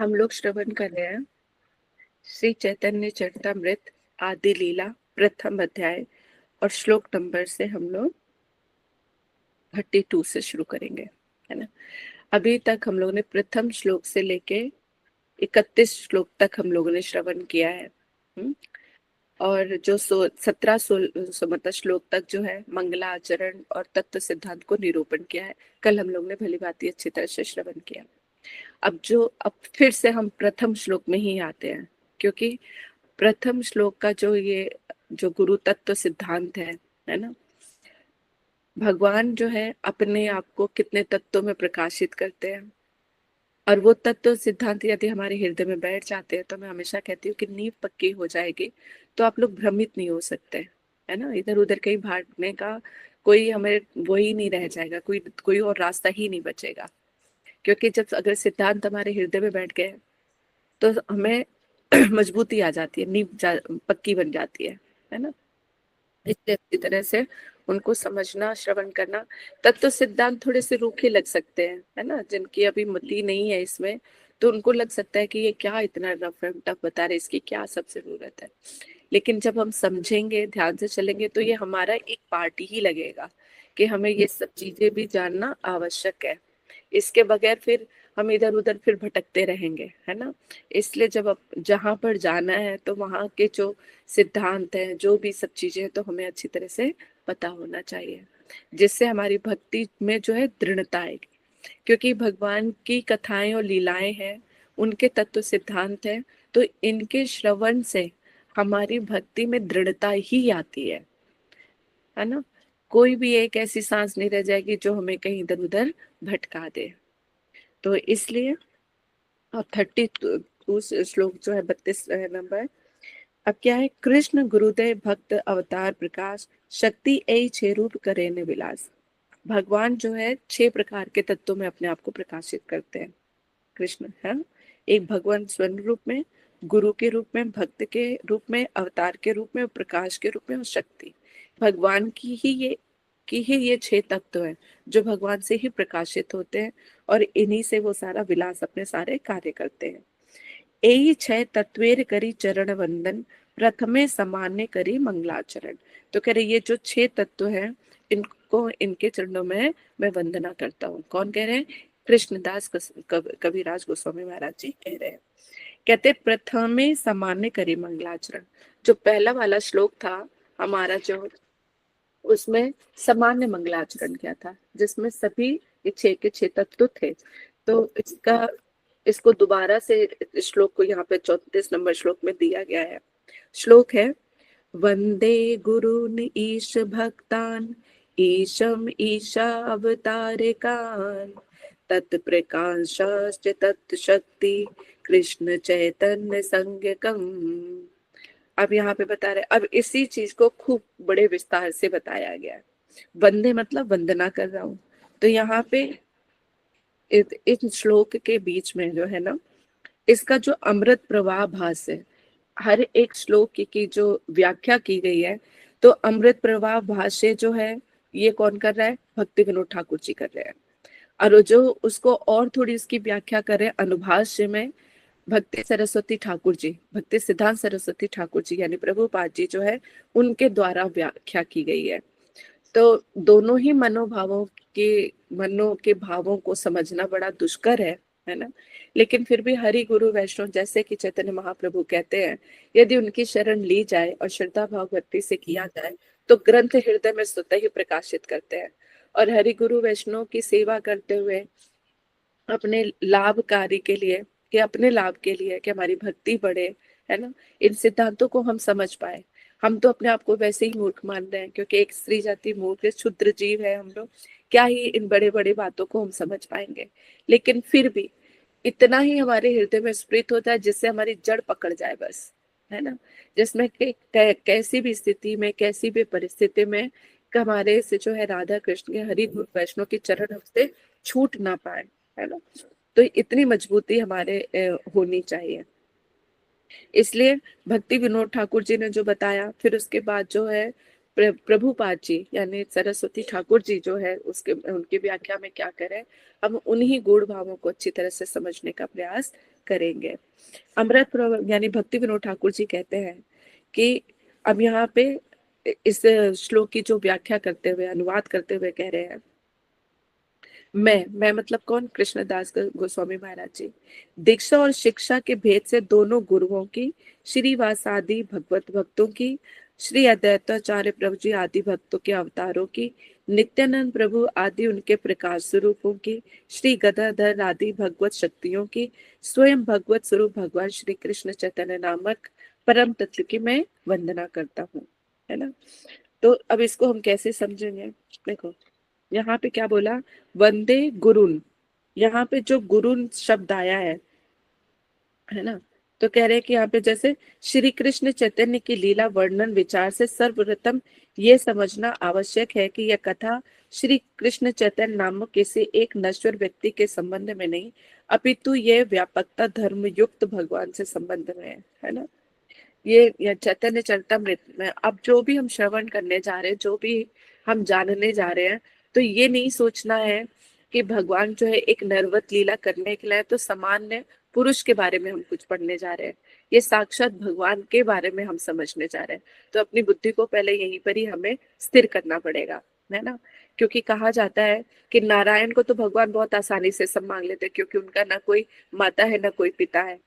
हम लोग श्रवण कर रहे हैं श्री चैतन्य चरितमृत आदि लीला प्रथम अध्याय और श्लोक नंबर से हम लोग 32 से शुरू करेंगे, है ना। अभी तक हम लोगों ने प्रथम श्लोक से लेके 31 श्लोक तक हम लोगों ने श्रवण किया है। और जो 17 मतलब श्लोक तक जो है मंगलाचरण और तत्व सिद्धांत को निरूपण किया है। कल हम लोग ने भली भांति अच्छी तरह से श्रवण किया। अब फिर से हम प्रथम श्लोक में ही आते हैं, क्योंकि प्रथम श्लोक का जो गुरु तत्व सिद्धांत है ना। भगवान जो है अपने आप को कितने तत्वों में प्रकाशित करते हैं, और वो तत्व सिद्धांत यदि हमारे हृदय में बैठ जाते हैं तो मैं हमेशा कहती हूँ कि नींव पक्की हो जाएगी, तो आप लोग भ्रमित नहीं हो सकते, है ना। इधर उधर कहीं भागने का कोई हमें वो ही नहीं रह जाएगा, कोई और रास्ता ही नहीं बचेगा। क्योंकि जब अगर सिद्धांत हमारे हृदय में बैठ गए तो हमें मजबूती आ जाती है, पक्की बन जाती है ना। इसलिए अच्छी तरह से उनको समझना, श्रवण करना। तत्व सिद्धांत थोड़े से रूखे लग सकते हैं, है ना, जिनकी अभी मति नहीं है इसमें, तो उनको लग सकता है कि ये क्या इतना रफ एंड टफ बता रहे, इसकी क्या सब जरूरत है। लेकिन जब हम समझेंगे, ध्यान से चलेंगे, तो ये हमारा एक पार्ट ही लगेगा कि हमें ये सब चीजें भी जानना आवश्यक है। इसके बगैर फिर हम इधर उधर फिर भटकते रहेंगे, है ना। इसलिए जब जहां पर जाना है तो वहां के जो सिद्धांत हैं, जो भी सब चीजें हैं, तो हमें अच्छी तरह से पता होना चाहिए, जिससे हमारी भक्ति में जो है दृढ़ता आएगी। क्योंकि भगवान की कथाएं और लीलाएं हैं, उनके तत्व सिद्धांत हैं, तो इनके श्रवण से हमारी भक्ति में दृढ़ता ही आती है ना। कोई भी एक ऐसी सांस नहीं रह जाएगी जो हमें कहीं इधर उधर भटका दे। तो इसलिए अब 32 श्लोक जो है 32 नंबर। अब क्या है, कृष्ण गुरुदेव भक्त अवतार प्रकाश शक्ति ए छह रूप करे न विलास। भगवान जो है 6 प्रकार के तत्वों में अपने आप को प्रकाशित करते हैं। कृष्ण है एक भगवान स्वयं रूप में, गुरु के रूप में, भक्त के रूप में, अवतार के रूप में, प्रकाश के रूप में और शक्ति। भगवान की ही ये 6 तत्व हैं जो भगवान से ही प्रकाशित होते हैं, और इन्हीं से वो सारा विलास अपने सारे कार्य करते हैं। यही 6 तत्वेर करी चरण वंदन प्रथमे सामान्य करी मंगलाचरण। तो कह रहे ये जो 6 तत्व हैं, इनको इनके चरणों में मैं वंदना करता हूँ। कौन कह रहे हैं? कृष्णदास कविराज गोस्वामी महाराज जी कह रहे हैं। कहते प्रथमे सामान्य करी मंगलाचरण। जो पहला वाला श्लोक था हमारा, जो उसमें सामान्य मंगलाचरण किया था, जिसमें सभी ये 6 के 6 तत्व थे। तो इसको दोबारा से श्लोक को यहाँ पे 34 नंबर श्लोक में दिया गया है। श्लोक है, वंदे गुरुन ईश भक्तान ईशम ईशा अवतारिकान तत्प्रकाशाश्च तत्शक्ति कृष्ण चैतन्य संज्ञकम। अब यहाँ पे बता रहे, अब इसी चीज को खूब बड़े विस्तार से बताया गया है। वंदे मतलब वंदना कर रहा हूँ। तो यहाँ पे इस श्लोक के बीच में जो है ना, इसका जो अमृत प्रवाह भास है, हर एक श्लोक की जो व्याख्या की गई है, तो अमृत प्रवाह भाष्य जो है ये कौन कर रहा है? भक्ति विनोद ठाकुर जी कर रहे हैं। और जो उसको और थोड़ी इसकी व्याख्या कर रहे हैं अनुभाष्य में, भक्ति सरस्वती ठाकुर जी, भक्ति सिद्धांत सरस्वती ठाकुर जी यानी प्रभुपाद जी जो है, उनके द्वारा व्याख्या की गई है। तो दोनों ही मनो के भावों को समझना बड़ा दुष्कर है ना। लेकिन फिर भी हरि गुरु वैष्णव, जैसे कि चैतन्य महाप्रभु कहते हैं, यदि उनकी शरण ली जाए और श्रद्धा भाव भक्ति से किया जाए तो ग्रंथ हृदय में स्वतः ही प्रकाशित करते हैं। और हरि गुरु वैष्णव की सेवा करते हुए अपने लाभकारी के लिए, कि अपने लाभ के लिए, कि हमारी भक्ति बढ़े, है ना, इन सिद्धांतों को हम समझ पाए। हम तो अपने आप को वैसे ही मूर्ख मान रहे हैं, क्योंकि एक स्त्री जाति मूर्ख क्षुद्र जीव है हम लोग। क्या ही इन बड़े बड़े बातों को हम समझ पाएंगे। लेकिन फिर भी इतना ही हमारे हृदय में स्फुरित होता है जिससे हमारी जड़ पकड़ जाए बस, है ना। जिसमें कैसी भी स्थिति में, कैसी भी परिस्थिति में हमारे से जो है राधा कृष्ण के, हरि वैष्णव के चरण हमसे छूट ना पाए, है ना। तो इतनी मजबूती हमारे होनी चाहिए। इसलिए भक्ति विनोद ठाकुर जी ने जो बताया, फिर उसके बाद जो है प्रभुपाद जी यानी सरस्वती ठाकुर जी जो है, उसके उनकी व्याख्या में क्या करें, हम उन्हीं गुण भावों को अच्छी तरह से समझने का प्रयास करेंगे। अमृत यानी भक्ति विनोद ठाकुर जी कहते हैं कि अब यहाँ पे इस श्लोक की जो व्याख्या करते हुए, अनुवाद करते हुए कह रहे हैं, मैं मतलब कौन? कृष्णदास गोस्वामी महाराज जी। दीक्षा और शिक्षा के भेद से दोनों गुरुओं की, श्रीवासादि भगवत भक्तों की, श्री अद्वैताचार्य प्रभु जी आदि भक्तों के अवतारों की, नित्यानंद प्रभु आदि उनके प्रकाश स्वरूपों की, श्री गदाधर आदि भगवत शक्तियों की, स्वयं भगवत स्वरूप भगवान श्री कृष्ण चैतन्य नामक परम तत्व की मैं वंदना करता हूँ, है ना। तो अब इसको हम कैसे समझेंगे? देखो यहाँ पे क्या बोला, वंदे गुरुन। यहाँ पे जो गुरुन शब्द आया है ना, तो कह रहे हैं कि यहाँ पे जैसे श्री कृष्ण चैतन्य की लीला वर्णन विचार से सर्वप्रथम ये समझना आवश्यक है कि यह कथा श्री कृष्ण चैतन्य नामक किसी एक नश्वर व्यक्ति के संबंध में नहीं, अपितु ये व्यापकता धर्म युक्त भगवान से संबंध में है ना। ये चैतन्य चरितमृत में अब जो भी हम श्रवण करने जा रहे हैं, जो भी हम जानने जा रहे हैं, तो ये नहीं सोचना है कि भगवान जो है एक नरवत लीला करने के लिए तो सामान्य पुरुष के बारे में हम कुछ पढ़ने जा रहे हैं। ये साक्षात भगवान के बारे में हम समझने जा रहे हैं। तो अपनी बुद्धि को पहले यहीं पर ही हमें स्थिर करना पड़ेगा, है ना। क्योंकि कहा जाता है कि नारायण को तो भगवान बहुत आसानी से सब मांग लेते, क्योंकि उनका ना कोई माता है ना कोई पिता है।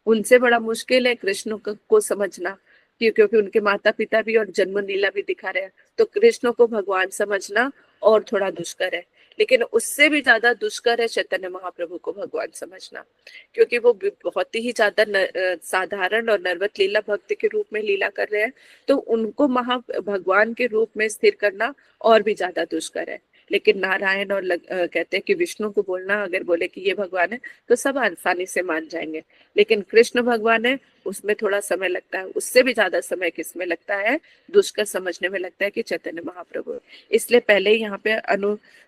उनसे बड़ा मुश्किल है कृष्ण को समझना, क्योंकि उनके माता पिता भी और जन्म लीला भी दिखा रहे हैं। तो कृष्ण को भगवान समझना और थोड़ा दुष्कर है, लेकिन उससे भी ज्यादा दुष्कर है चैतन्य महाप्रभु को भगवान समझना, क्योंकि वो बहुत ही ज्यादा साधारण और नर्वत लीला भक्त के रूप में लीला कर रहे हैं। तो उनको भगवान के रूप में स्थिर करना और भी ज्यादा दुष्कर है। लेकिन नारायण और कहते हैं कि विष्णु को बोलना, अगर बोले कि ये भगवान है तो सब आसानी से मान जाएंगे। लेकिन कृष्ण भगवान है, उसमें थोड़ा समय लगता है। उससे भी ज्यादा समय किसमें लगता है? दुष्कर समझने में लगता है कि चैतन्य महाप्रभु। इसलिए पहले ही यहाँ पे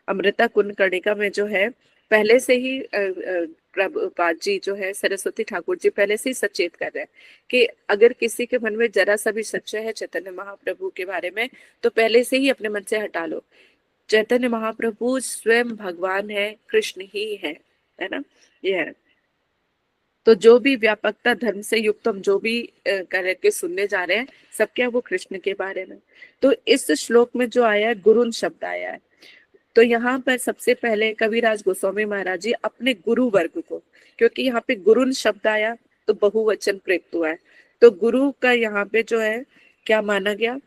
अमृता कुंड कर्णिका में जो है पहले से ही प्रभुपाद जी जो है, सरस्वती ठाकुर जी पहले से ही सचेत कर रहे हैं कि अगर किसी के मन में जरा सा भी संशय है चैतन्य महाप्रभु के बारे में, तो पहले से ही अपने मन से हटा लो। चैतन्य महाप्रभु स्वयं भगवान है, कृष्ण ही है ना। ये है। तो जो भी व्यापकता धर्म से युक्त हम जो भी करके सुनने जा रहे हैं, सब क्या वो कृष्ण के बारे में। तो इस श्लोक में जो आया है गुरुन शब्द आया है, तो यहाँ पर सबसे पहले कविराज गोस्वामी महाराज जी अपने गुरु वर्ग को, क्योंकि यहाँ पे गुरुन शब्द आया तो बहुवचन प्रयुक्त हुआ है, तो गुरु का यहाँ पे जो है क्या माना गया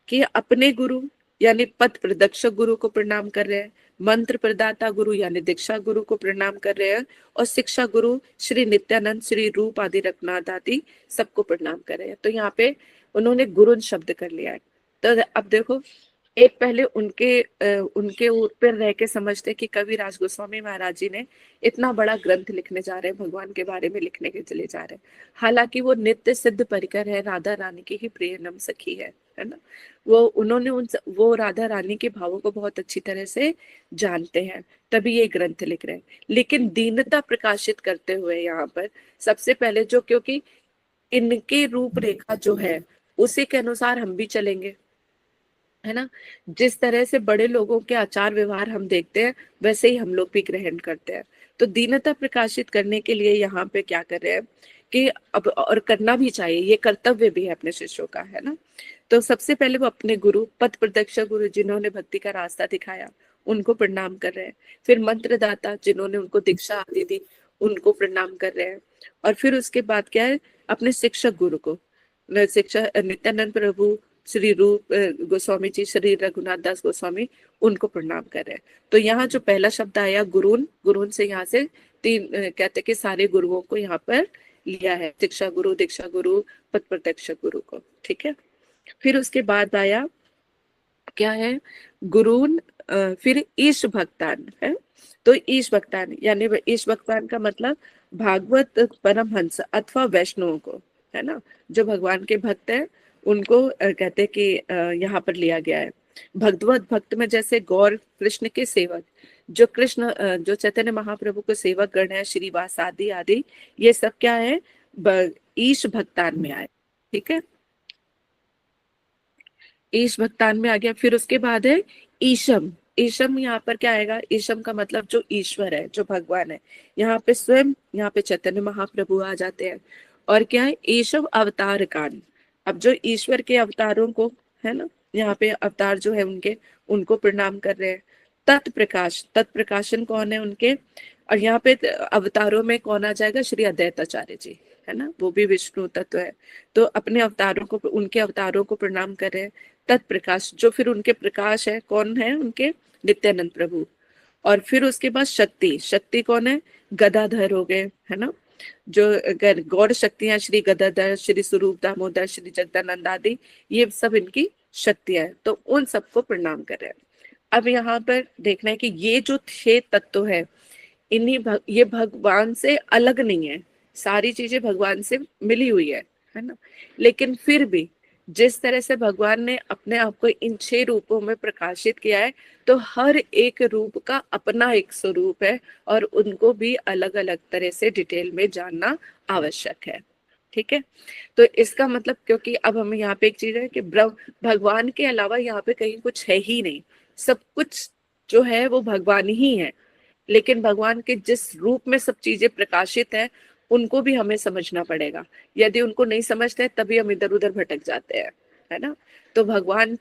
कि अपने गुरु यानी पद प्रदक्षक गुरु को प्रणाम कर रहे हैं, मंत्र प्रदाता गुरु यानी दीक्षा गुरु को प्रणाम कर रहे हैं, और शिक्षा गुरु श्री नित्यानंद, श्री रूप आदि रघुनाथ आदि सबको प्रणाम कर रहे हैं। तो यहाँ पे उन्होंने गुरुन शब्द कर लिया है। तो अब देखो, एक पहले उनके ऊपर रह के समझते कि कवि राज गोस्वामी महाराज जी ने इतना बड़ा ग्रंथ लिखने जा रहे हैं, भगवान के बारे में लिखने के चले जा रहे हैं। हालांकि वो नित्य सिद्ध परिकर है, राधा रानी की ही प्रियनम सखी है ना। उन्होंने वो राधा रानी के भावों को बहुत अच्छी तरह से जानते हैं, तभी ये ग्रंथ लिख रहे हैं। लेकिन दीनता प्रकाशित करते हुए यहाँ पर सबसे पहले जो, क्योंकि इनके रूपरेखा जो है उसी के अनुसार हम भी चलेंगे, है ना। जिस तरह से बड़े लोगों के आचार व्यवहार हम देखते हैं, वैसे ही हम लोग भी ग्रहण करते हैं। तो दीनता प्रकाशित करने के लिए यहाँ पे क्या कर रहे हैं कि अब, और करना भी चाहिए, ये कर्तव्य भी है अपने शिष्यों का, है ना। तो सबसे पहले वो अपने गुरु, पथ प्रदर्शक गुरु जिन्होंने भक्ति का रास्ता दिखाया, उनको प्रणाम कर रहे हैं। फिर मंत्रदाता जिन्होंने उनको दीक्षा आदि दी, उनको प्रणाम कर रहे हैं। और फिर उसके बाद क्या है, अपने शिक्षक गुरु को, शिक्षा नित्यानंद प्रभु, श्री रूप गोस्वामी जी, श्री रघुनाथ दास गोस्वामी, उनको प्रणाम कर रहे हैं। तो यहाँ जो पहला शब्द आया गुरुन, गुरुन से यहाँ से तीन कहते कि सारे गुरुओं को यहाँ पर लिया है, शिक्षा गुरु, दीक्षा गुरु, पद प्रत्यक्ष गुरु को, ठीक है। फिर उसके बाद आया क्या है, गुरुन, फिर ईश भक्तान है। तो ईश भक्तान यानी ईश भक्तान का मतलब भागवत परमहंस अथवा वैष्णव को, है ना। जो भगवान के भक्त हैं उनको कहते हैं कि यहाँ पर लिया गया है। भगवत भक्त में जैसे गौर कृष्ण के सेवक, जो कृष्ण जो चैतन्य महाप्रभु को सेवक गण है, श्रीवास आदि आदि, ये सब क्या है, ईश भक्तान में आए, ठीक है। ईश भक्तान में आ गया। फिर उसके बाद है ईशम, ईशम यहाँ पर क्या आएगा, ईशम का मतलब जो ईश्वर है, जो भगवान है, यहाँ पे स्वयं, यहाँ पे चैतन्य महाप्रभु आ जाते हैं। और क्या है, ईशव अवतार कान। अब जो ईश्वर के अवतारों को, है ना, यहाँ पे अवतार जो है उनके, उनको प्रणाम कर रहे हैं। तत्प्रकाश, तत्प्रकाशन कौन है उनके, और यहाँ पे अवतारों में कौन आ जाएगा, श्री अद्वैताचार्य जी, है ना, वो भी विष्णु तत्व है। तो अपने अवतारों को, उनके अवतारों को प्रणाम कर रहे हैं। तत्प्रकाश, जो फिर उनके प्रकाश है, कौन है उनके, नित्यानंद प्रभु। और फिर उसके बाद शक्ति, शक्ति कौन है, गदाधर हो गए, है ना, जो गौड़ शक्तियां, श्री गदाधर, श्री स्वरूप दामोदर, श्री जगदानंद आदि, ये सब इनकी शक्तियां हैं। तो उन सबको प्रणाम कर रहे हैं। अब यहाँ पर देखना है कि ये जो 6 तत्व है, ये भगवान से अलग नहीं है, सारी चीजें भगवान से मिली हुई है ना। लेकिन फिर भी जिस तरह से भगवान ने अपने आप को इन 6 रूपों में प्रकाशित किया है, तो हर एक रूप का अपना एक स्वरूप है, और उनको भी अलग अलग तरह से डिटेल में जानना आवश्यक है। ठीक है, तो इसका मतलब, क्योंकि अब हमें यहाँ पे एक चीज है कि भगवान के अलावा यहाँ पे कहीं कुछ है ही नहीं, सब कुछ जो है वो भगवान ही है। लेकिन भगवान के जिस रूप में सब चीजें प्रकाशित है, उनको भी हमें समझना पड़ेगा। यदि उनको नहीं समझते तभी हम इधर उधर भटक जाते हैं, है ना। तो भगवान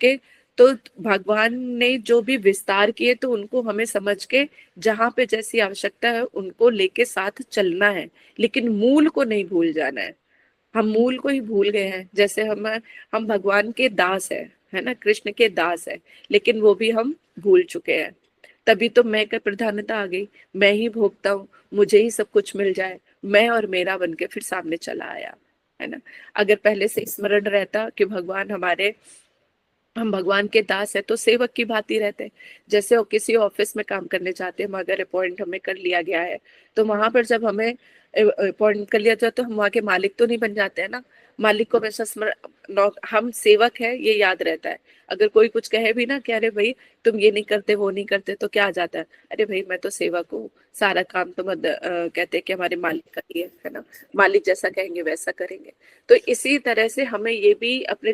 ने जो भी विस्तार किए, तो उनको हमें समझ के जहां पे जैसी आवश्यकता है उनको लेके साथ चलना है, लेकिन मूल को नहीं भूल जाना है। हम मूल को ही भूल गए हैं। जैसे हम भगवान के दास है ना, कृष्ण के दास है, लेकिन वो भी हम भूल चुके हैं। तभी तो मैं का प्रधानता आ गई, मैं ही भोगता हूँ, मुझे ही सब कुछ मिल जाए, मैं और मेरा बन के फिर सामने चला आया, है ना। अगर पहले से स्मरण रहता कि हम भगवान के दास है, तो सेवक की भांति रहते। जैसे वो किसी ऑफिस में काम करने जाते हैं, अगर अपॉइंट हमें कर लिया गया है, तो वहां पर जब हमें अपॉइंट कर लिया जाए, तो हम वहाँ के मालिक तो नहीं बन जाते हैं ना। मालिक को हमेशा हम सेवक है ये याद रहता है। अगर कोई कुछ कहे भी ना कि अरे भाई तुम ये नहीं करते, वो नहीं करते, तो क्या आ जाता है, अरे भाई मैं तो सेवक हूँ, सारा काम तो कहते हैं कि हमारे मालिक का ही है ना, मालिक जैसा कहेंगे वैसा करेंगे। तो इसी तरह से हमें ये भी अपने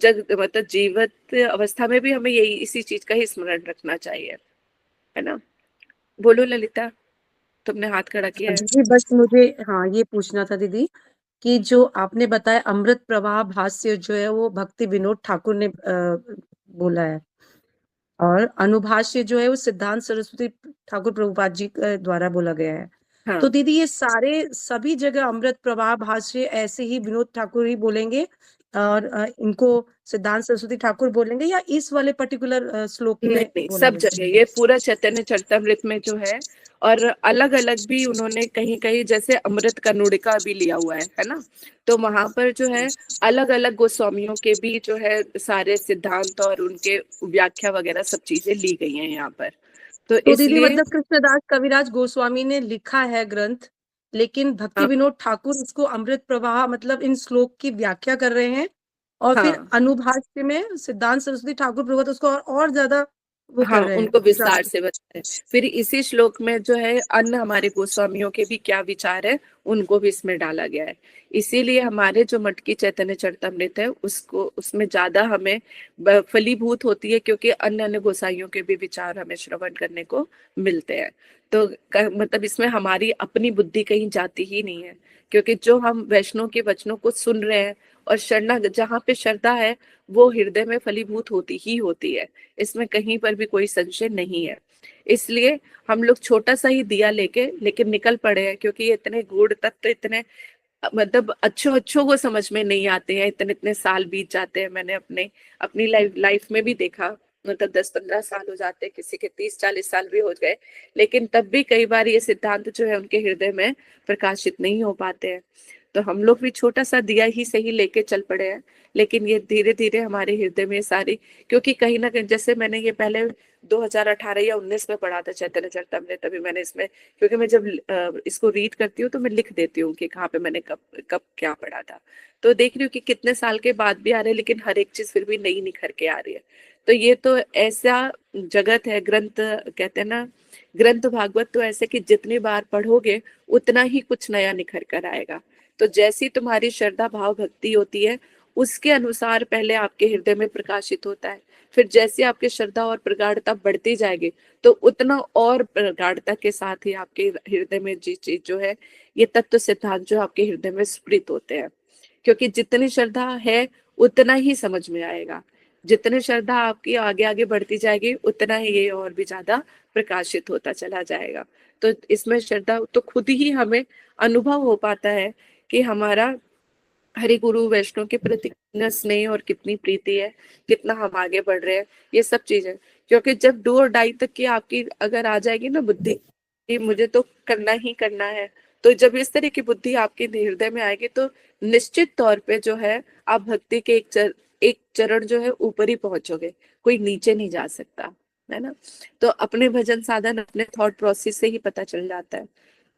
जग मतलब जीवित अवस्था में भी हमें यही इसी चीज का ही स्मरण रखना चाहिए, है ना। बोलो ललिता, तुमने हाथ खड़ा किया है। दीदी बस मुझे हाँ ये पूछना था दीदी, कि जो आपने बताया अमृत प्रवाह भाष्य जो है वो भक्ति विनोद ठाकुर ने बोला है, और अनुभाष्य जो है वो सिद्धांत सरस्वती ठाकुर प्रभुपाद जी के द्वारा बोला गया है। हाँ तो दीदी ये सारे सभी जगह अमृत प्रवाह भाष्य ऐसे ही विनोद ठाकुर ही बोलेंगे, और इनको सिद्धांत सरस्वती ठाकुर बोलेंगे, या इस वाले पर्टिकुलर श्लोक नहीं में नहीं, बोला सब गया जगह ये पूरा चैतन्य चरितमृत में जो है, और अलग अलग भी उन्होंने कहीं कहीं, जैसे अमृत कनुड़िका भी लिया हुआ है ना। तो वहां पर जो है अलग अलग गोस्वामियों के भी जो है सारे सिद्धांत और उनके व्याख्या वगैरह सब चीजें ली गई हैं यहाँ पर। तो तो दीदी इसलिए मतलब कृष्णदास कविराज गोस्वामी ने लिखा है ग्रंथ, लेकिन भक्ति हाँ विनोद ठाकुर इसको अमृत प्रवाह मतलब इन श्लोक की व्याख्या कर रहे हैं, और फिर हाँ अनुभाष्य में सिद्धांत सरस्वती ठाकुर प्रभुपाद उसको और ज्यादा वो हाँ, कर रहे हैं, उनको विस्तार ट्रांसलेट। से बताए। फिर इसी श्लोक में जो है अन्य हमारे गोस्वामियों के भी क्या विचार है, उनको भी इसमें डाला गया है। इसीलिए हमारे जो मठ की चैतन्य चरितमृत है, उसको उसमें ज्यादा हमें फलीभूत होती है, क्योंकि अन्य अन्य गोसाइयों के भी विचार हमें श्रवण करने को मिलते हैं। तो मतलब इसमें हमारी अपनी बुद्धि कहीं जाती ही नहीं है, क्योंकि जो हम वैष्णव के वचनों को सुन रहे हैं, और शरणा जहाँ पे श्रद्धा है, वो हृदय में फलीभूत होती ही होती है। इसमें कहीं पर भी कोई संशय नहीं है। इसलिए हम लोग छोटा सा ही दिया लेके लेकिन निकल पड़े हैं, क्योंकि ये इतने गूढ़ तत्व, इतने मतलब अच्छों अच्छों को समझ में नहीं आते हैं। इतने इतने साल बीत जाते हैं, मैंने अपनी लाइफ में भी देखा। मतलब 10-15 साल हो जाते हैं, किसी के 30-40 साल भी हो गए, लेकिन तब भी कई बार ये सिद्धांत जो है उनके हृदय में प्रकाशित नहीं हो पाते हैं। तो हम लोग भी छोटा सा दिया ही सही लेके चल पड़े हैं, लेकिन ये धीरे धीरे हमारे हृदय में सारी, क्योंकि कहीं ना कहीं जैसे मैंने ये पहले 2018 या 19 में पढ़ा था चैतन्य चरितमृत, तभी मैंने इसमें, क्योंकि मैं जब इसको रीड करती हूँ तो मैं लिख देती हूँ कि कहाँ पे मैंने कब कब क्या पढ़ा था। तो देख रही हूँ कि कितने साल के बाद भी आ रहे हैं, लेकिन हर एक चीज फिर भी नई निखर के आ रही है। तो ये तो ऐसा जगत है, ग्रंथ कहते हैं ना, ग्रंथ भागवत तो ऐसे कि जितनी बार पढ़ोगे उतना ही कुछ नया निखर कर आएगा। तो जैसी तुम्हारी श्रद्धा भाव भक्ति होती है, उसके अनुसार पहले आपके हृदय में प्रकाशित होता है। फिर जैसे आपकी श्रद्धा और प्रगाढ़ता बढ़ती जाएगी तो उतना और प्रगाढ़ता के साथ ही आपके हृदय में जी चीज जो है, ये तत्व सिद्धांत जो आपके हृदय में स्फुरित होते हैं। क्योंकि जितनी श्रद्धा है उतना ही समझ में आएगा, जितनी श्रद्धा आपकी आगे आगे बढ़ती जाएगी उतना ही ये और भी ज्यादा प्रकाशित होता चला जाएगा। तो इसमें श्रद्धा तो खुद ही हमें अनुभव हो पाता है कि हमारा हरि गुरु वैष्णव के प्रति कितना स्नेह और कितनी प्रीति है, कितना हम आगे बढ़ रहे हैं, ये सब चीजें। क्योंकि जब डू और डाई तक की आपकी अगर आ जाएगी ना बुद्धि कि मुझे तो करना ही करना है, तो जब इस तरह की बुद्धि आपके हृदय में आएगी तो निश्चित तौर पे जो है आप भक्ति के एक चरण जो है ऊपर ही पहुंचोगे, कोई नीचे नहीं जा सकता, है ना। तो अपने भजन साधन अपने थॉट प्रोसेस से ही पता चल जाता है।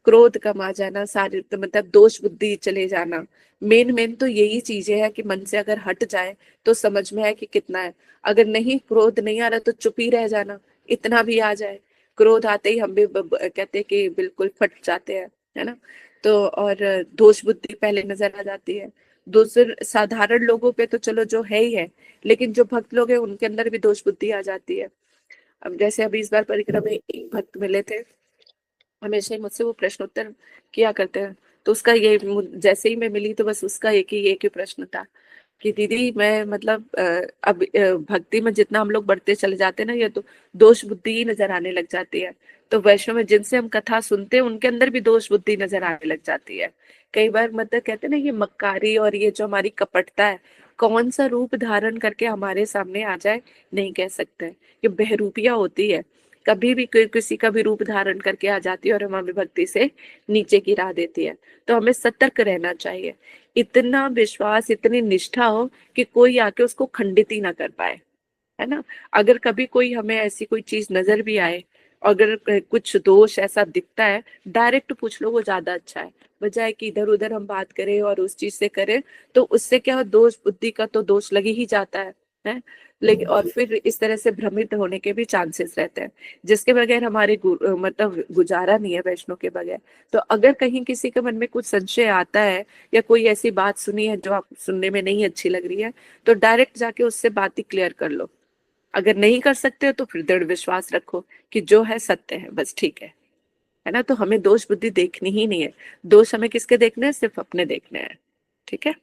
क्रोध कम आ जाना, सारी तो मतलब दोष बुद्धि चले जाना, मेन मेन तो यही चीजें हैं कि मन से अगर हट जाए तो समझ में आए कि कितना है। अगर नहीं, क्रोध नहीं आ रहा तो चुप ही रह जाना, इतना भी आ जाए। क्रोध आते ही हम भी कहते हैं कि बिल्कुल फट जाते हैं, है ना। तो और दोष बुद्धि पहले नजर आ जाती है। दूसरे साधारण लोगों पे तो चलो जो है ही है, लेकिन जो भक्त लोग हैं उनके अंदर भी दोष बुद्धि आ जाती है। अब जैसे अभी इस बार परिक्रमा में एक भक्त मिले थे, हमेशा ही मुझसे वो प्रश्न उत्तर किया करते हैं। तो उसका ये जैसे ही मैं मिली तो बस उसका एक ही प्रश्न था कि दीदी मैं मतलब अब भक्ति में जितना हम लोग बढ़ते चले जाते हैं ना, ये तो दोष बुद्धि ही नजर आने लग जाती है। तो वैष्णव में जिनसे हम कथा सुनते हैं उनके अंदर भी दोष बुद्धि नजर आने लग जाती है। कई बार मतलब कहते हैं ना, ये मक्कारी और ये जो हमारी कपटता है, कौन सा रूप धारण करके हमारे सामने आ जाए नहीं कह सकते। ये बहरूपिया होती है, कभी भी किसी का भी रूप धारण करके आ जाती है और हमें भक्ति से नीचे गिरा देती है। तो हमें सतर्क रहना चाहिए, इतना विश्वास इतनी निष्ठा हो कि कोई आके उसको खंडित ही ना कर पाए, है ना। अगर कभी कोई हमें ऐसी कोई चीज नजर भी आए, अगर कुछ दोष ऐसा दिखता है, डायरेक्ट पूछ लो, वो ज्यादा अच्छा है, बजाय कि इधर उधर हम बात करें और उस चीज से करें। तो उससे क्या हो, दोष बुद्धि का तो दोष लग ही जाता है। लेकिन और फिर इस तरह से भ्रमित होने के भी चांसेस रहते हैं, जिसके बगैर हमारे मतलब गुजारा नहीं है वैष्णव के बगैर। तो अगर कहीं किसी के मन में कुछ संशय आता है या कोई ऐसी बात सुनी है जो आप सुनने में नहीं अच्छी लग रही है, तो डायरेक्ट जाके उससे बात ही क्लियर कर लो। अगर नहीं कर सकते हो तो फिर दृढ़ विश्वास रखो कि जो है सत्य है, बस ठीक है ना। तो हमें दोष बुद्धि देखनी ही नहीं है। दोष हमें किसके देखने हैं? सिर्फ अपने देखने हैं, ठीक है।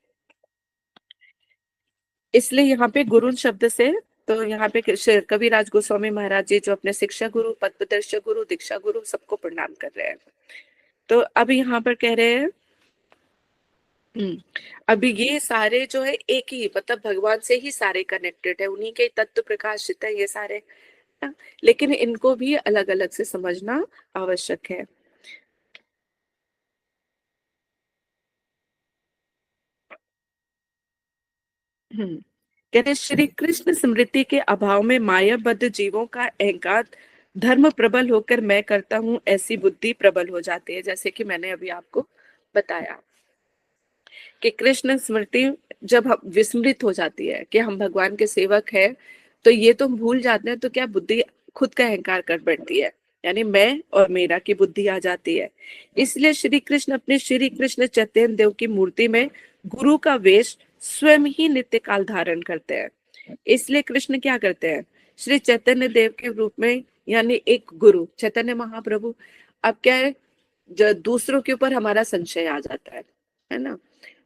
इसलिए यहाँ पे गुरु शब्द से, तो यहाँ पे कविराज गोस्वामी महाराज जी जो अपने शिक्षा गुरु, पथप्रदर्शक गुरु, दीक्षा गुरु सबको प्रणाम कर रहे हैं। तो अब यहाँ पर कह रहे हैं अभी ये सारे जो है एक ही मतलब भगवान से ही सारे कनेक्टेड है, उन्हीं के तत्व प्रकाशित है ये सारे ना? लेकिन इनको भी अलग अलग से समझना आवश्यक है। कहते हैं, श्री कृष्ण स्मृति के अभाव में मायाबद्ध जीवों का अहंकार धर्म प्रबल होकर मैं करता हूँ ऐसी बुद्धि प्रबल हो जाती है। जैसे कि मैंने अभी आपको बताया कि कृष्ण स्मृति जब हम विस्मृत हो जाती है कि हम भगवान के सेवक हैं, तो ये तो हम भूल जाते हैं, तो क्या बुद्धि खुद का अहंकार कर बैठती है, यानी मैं और मेरा की बुद्धि आ जाती है। इसलिए श्री कृष्ण अपने श्री कृष्ण चैतन्य देव की मूर्ति में गुरु का वेश स्वयं ही नित्य काल धारण करते हैं। इसलिए कृष्ण क्या करते हैं, श्री चैतन्य देव के रूप में, यानी एक गुरु चैतन्य महाप्रभु। अब क्या है, जो दूसरों के ऊपर हमारा संशय आ जाता है ना।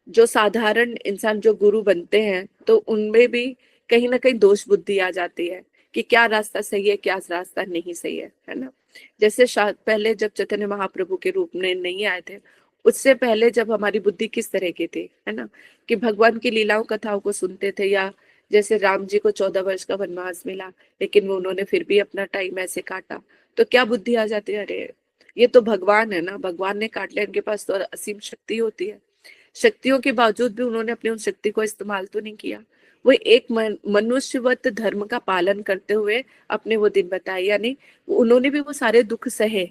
जो साधारण इंसान जो गुरु बनते हैं तो उनमें भी कहीं ना कहीं दोष बुद्धि आ जाती है कि क्या रास्ता सही है, क्या रास्ता नहीं सही है ना। जैसे पहले जब चैतन्य महाप्रभु के रूप में नहीं आए थे, उससे पहले जब हमारी बुद्धि किस तरह की थी, है ना, कि भगवान की लीलाओं कथाओं को सुनते थे, या जैसे राम जी को 14 वर्ष का वनवास मिला, लेकिन वो उन्होंने फिर भी अपना टाइम ऐसे काटा, तो क्या बुद्धि आ जाती है, अरे ये तो भगवान है ना, भगवान ने काट लिया, इनके पास तो असीम शक्ति होती है। शक्तियों के बावजूद भी उन्होंने अपनी उन शक्ति को इस्तेमाल तो नहीं किया। वो एक मनुष्यवत धर्म का पालन करते हुए अपने वो दिन बताए, यानी उन्होंने भी वो सारे दुख सहे,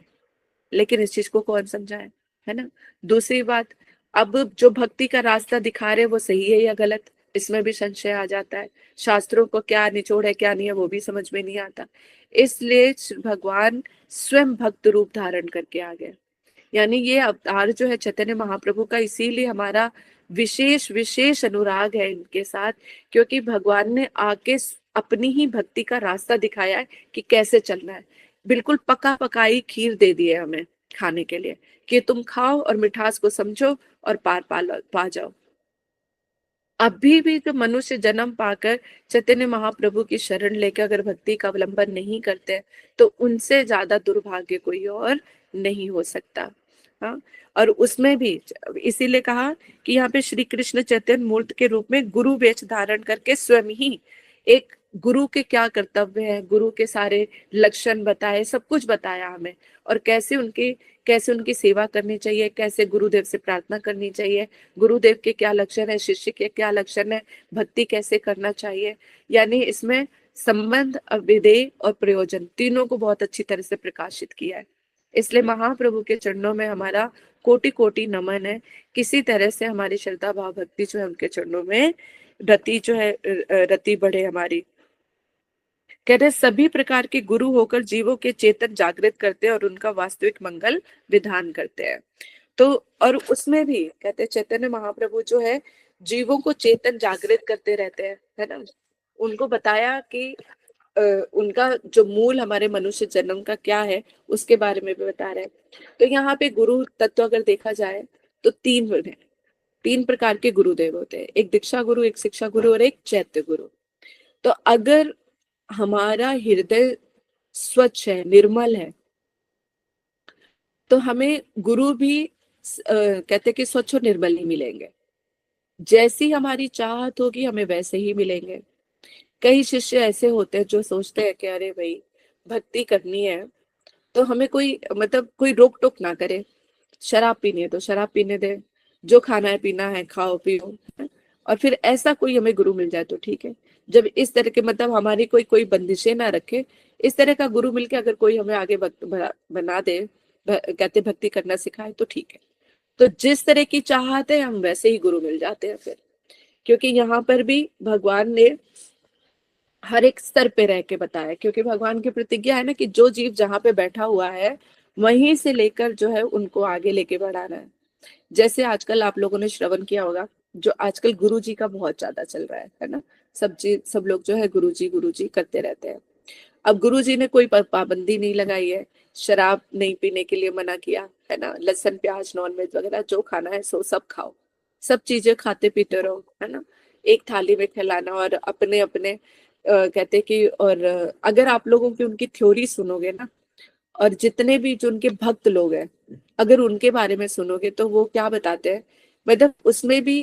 लेकिन इस चीज को कौन समझाए, है ना। दूसरी बात, अब जो भक्ति का रास्ता दिखा रहे वो सही है या गलत, इसमें भी संशय आ जाता है। शास्त्रों को क्या निचोड़ है क्या नहीं है वो भी समझ में नहीं आता। इसलिए भगवान स्वयं भक्त रूप धारण करके आ गए। यानी ये अवतार जो है चैतन्य महाप्रभु का, इसीलिए हमारा विशेष विशेष अनुराग है इनके साथ, क्योंकि भगवान ने आके अपनी ही भक्ति का रास्ता दिखाया है कि कैसे चलना है। बिल्कुल पका पकाई खीर दे दी है हमें खाने के लिए कि तुम खाओ और मिठास को समझो और पार पा जाओ। अभी भी जो मनुष्य जन्म पाकर चैतन्य महाप्रभु की शरण लेकर अगर भक्ति का अवलंबन नहीं करते हैं, तो उनसे ज्यादा दुर्भाग्य कोई और नहीं हो सकता। हाँ, और उसमें भी इसीलिए कहा कि यहाँ पे श्री कृष्ण चैतन्य मूर्त के रूप में गुरु वेश धारण करके स्वयं ही एक गुरु के क्या कर्तव्य है, गुरु के सारे लक्षण बताए, सब कुछ बताया हमें, और कैसे उनकी सेवा करनी चाहिए, कैसे गुरुदेव से प्रार्थना करनी चाहिए, गुरुदेव के क्या लक्षण है, शिष्य के क्या लक्षण है, भक्ति कैसे करना चाहिए। यानी इसमें संबंध, विधेय और प्रयोजन तीनों को बहुत अच्छी तरह से प्रकाशित किया है। इसलिए महाप्रभु के चरणों में हमारा कोटि कोटि नमन है। किसी तरह से हमारी श्रद्धा भाव भक्ति जो है उनके चरणों में रति बढ़े हमारी। कहते हैं सभी प्रकार के गुरु होकर जीवों के चेतन जागृत करते हैं और उनका वास्तविक मंगल विधान करते हैं। तो और उसमें भी कहते हैं चैतन्य महाप्रभु जो है जीवों को चेतन जागृत करते रहते हैं, है ना। उनको बताया कि उनका जो मूल हमारे मनुष्य जन्म का क्या है उसके बारे में भी बता रहे हैं। तो यहाँ पे गुरु तत्व अगर देखा जाए तो तीन प्रकार के गुरुदेव होते हैं, एक दीक्षा गुरु, एक शिक्षा गुरु और एक चैत्य गुरु। तो अगर हमारा हृदय स्वच्छ है, निर्मल है, तो हमें गुरु भी कहते कि स्वच्छ और निर्मल ही मिलेंगे। जैसी हमारी चाहत होगी हमें वैसे ही मिलेंगे। कई शिष्य ऐसे होते हैं जो सोचते हैं कि अरे भाई भक्ति करनी है तो हमें कोई मतलब कोई रोक टोक ना करे, शराब पीनी है तो शराब पीने दे, जो खाना है पीना है खाओ पियो, और फिर ऐसा कोई हमें गुरु मिल जाए तो ठीक है। जब इस तरह के मतलब हमारी कोई बंदिशें ना रखे, इस तरह का गुरु मिलके अगर कोई हमें आगे बना दे, कहते भक्ति करना सिखाए तो ठीक है। तो जिस तरह की चाहत है हम वैसे ही गुरु मिल जाते हैं फिर, क्योंकि यहाँ पर भी भगवान ने हर एक स्तर पे रह के बताया, क्योंकि भगवान की प्रतिज्ञा है ना कि जो जीव जहाँ पे बैठा हुआ है वहीं से लेकर जो है उनको आगे लेके बढ़ाना है। जैसे आजकल आप लोगों ने श्रवण किया होगा, जो आजकल गुरु जी का बहुत ज्यादा चल रहा है ना। सब लोग जो है गुरु जी करते रहते हैं। अब गुरु जी ने कोई पाबंदी नहीं लगाई है, शराब नहीं पीने के लिए मना किया है ना, लहसुन प्याज नॉन वेज वगैरह जो खाना है सो सब खाओ, सब चीजें खाते पीते रहो, है ना। एक थाली में खिलाना, और अपने अपने कहते कि, और अगर आप लोगों की उनकी थ्योरी सुनोगे ना, और जितने भी जो उनके भक्त लोग हैं अगर उनके बारे में सुनोगे तो वो क्या बताते हैं, मतलब उसमें भी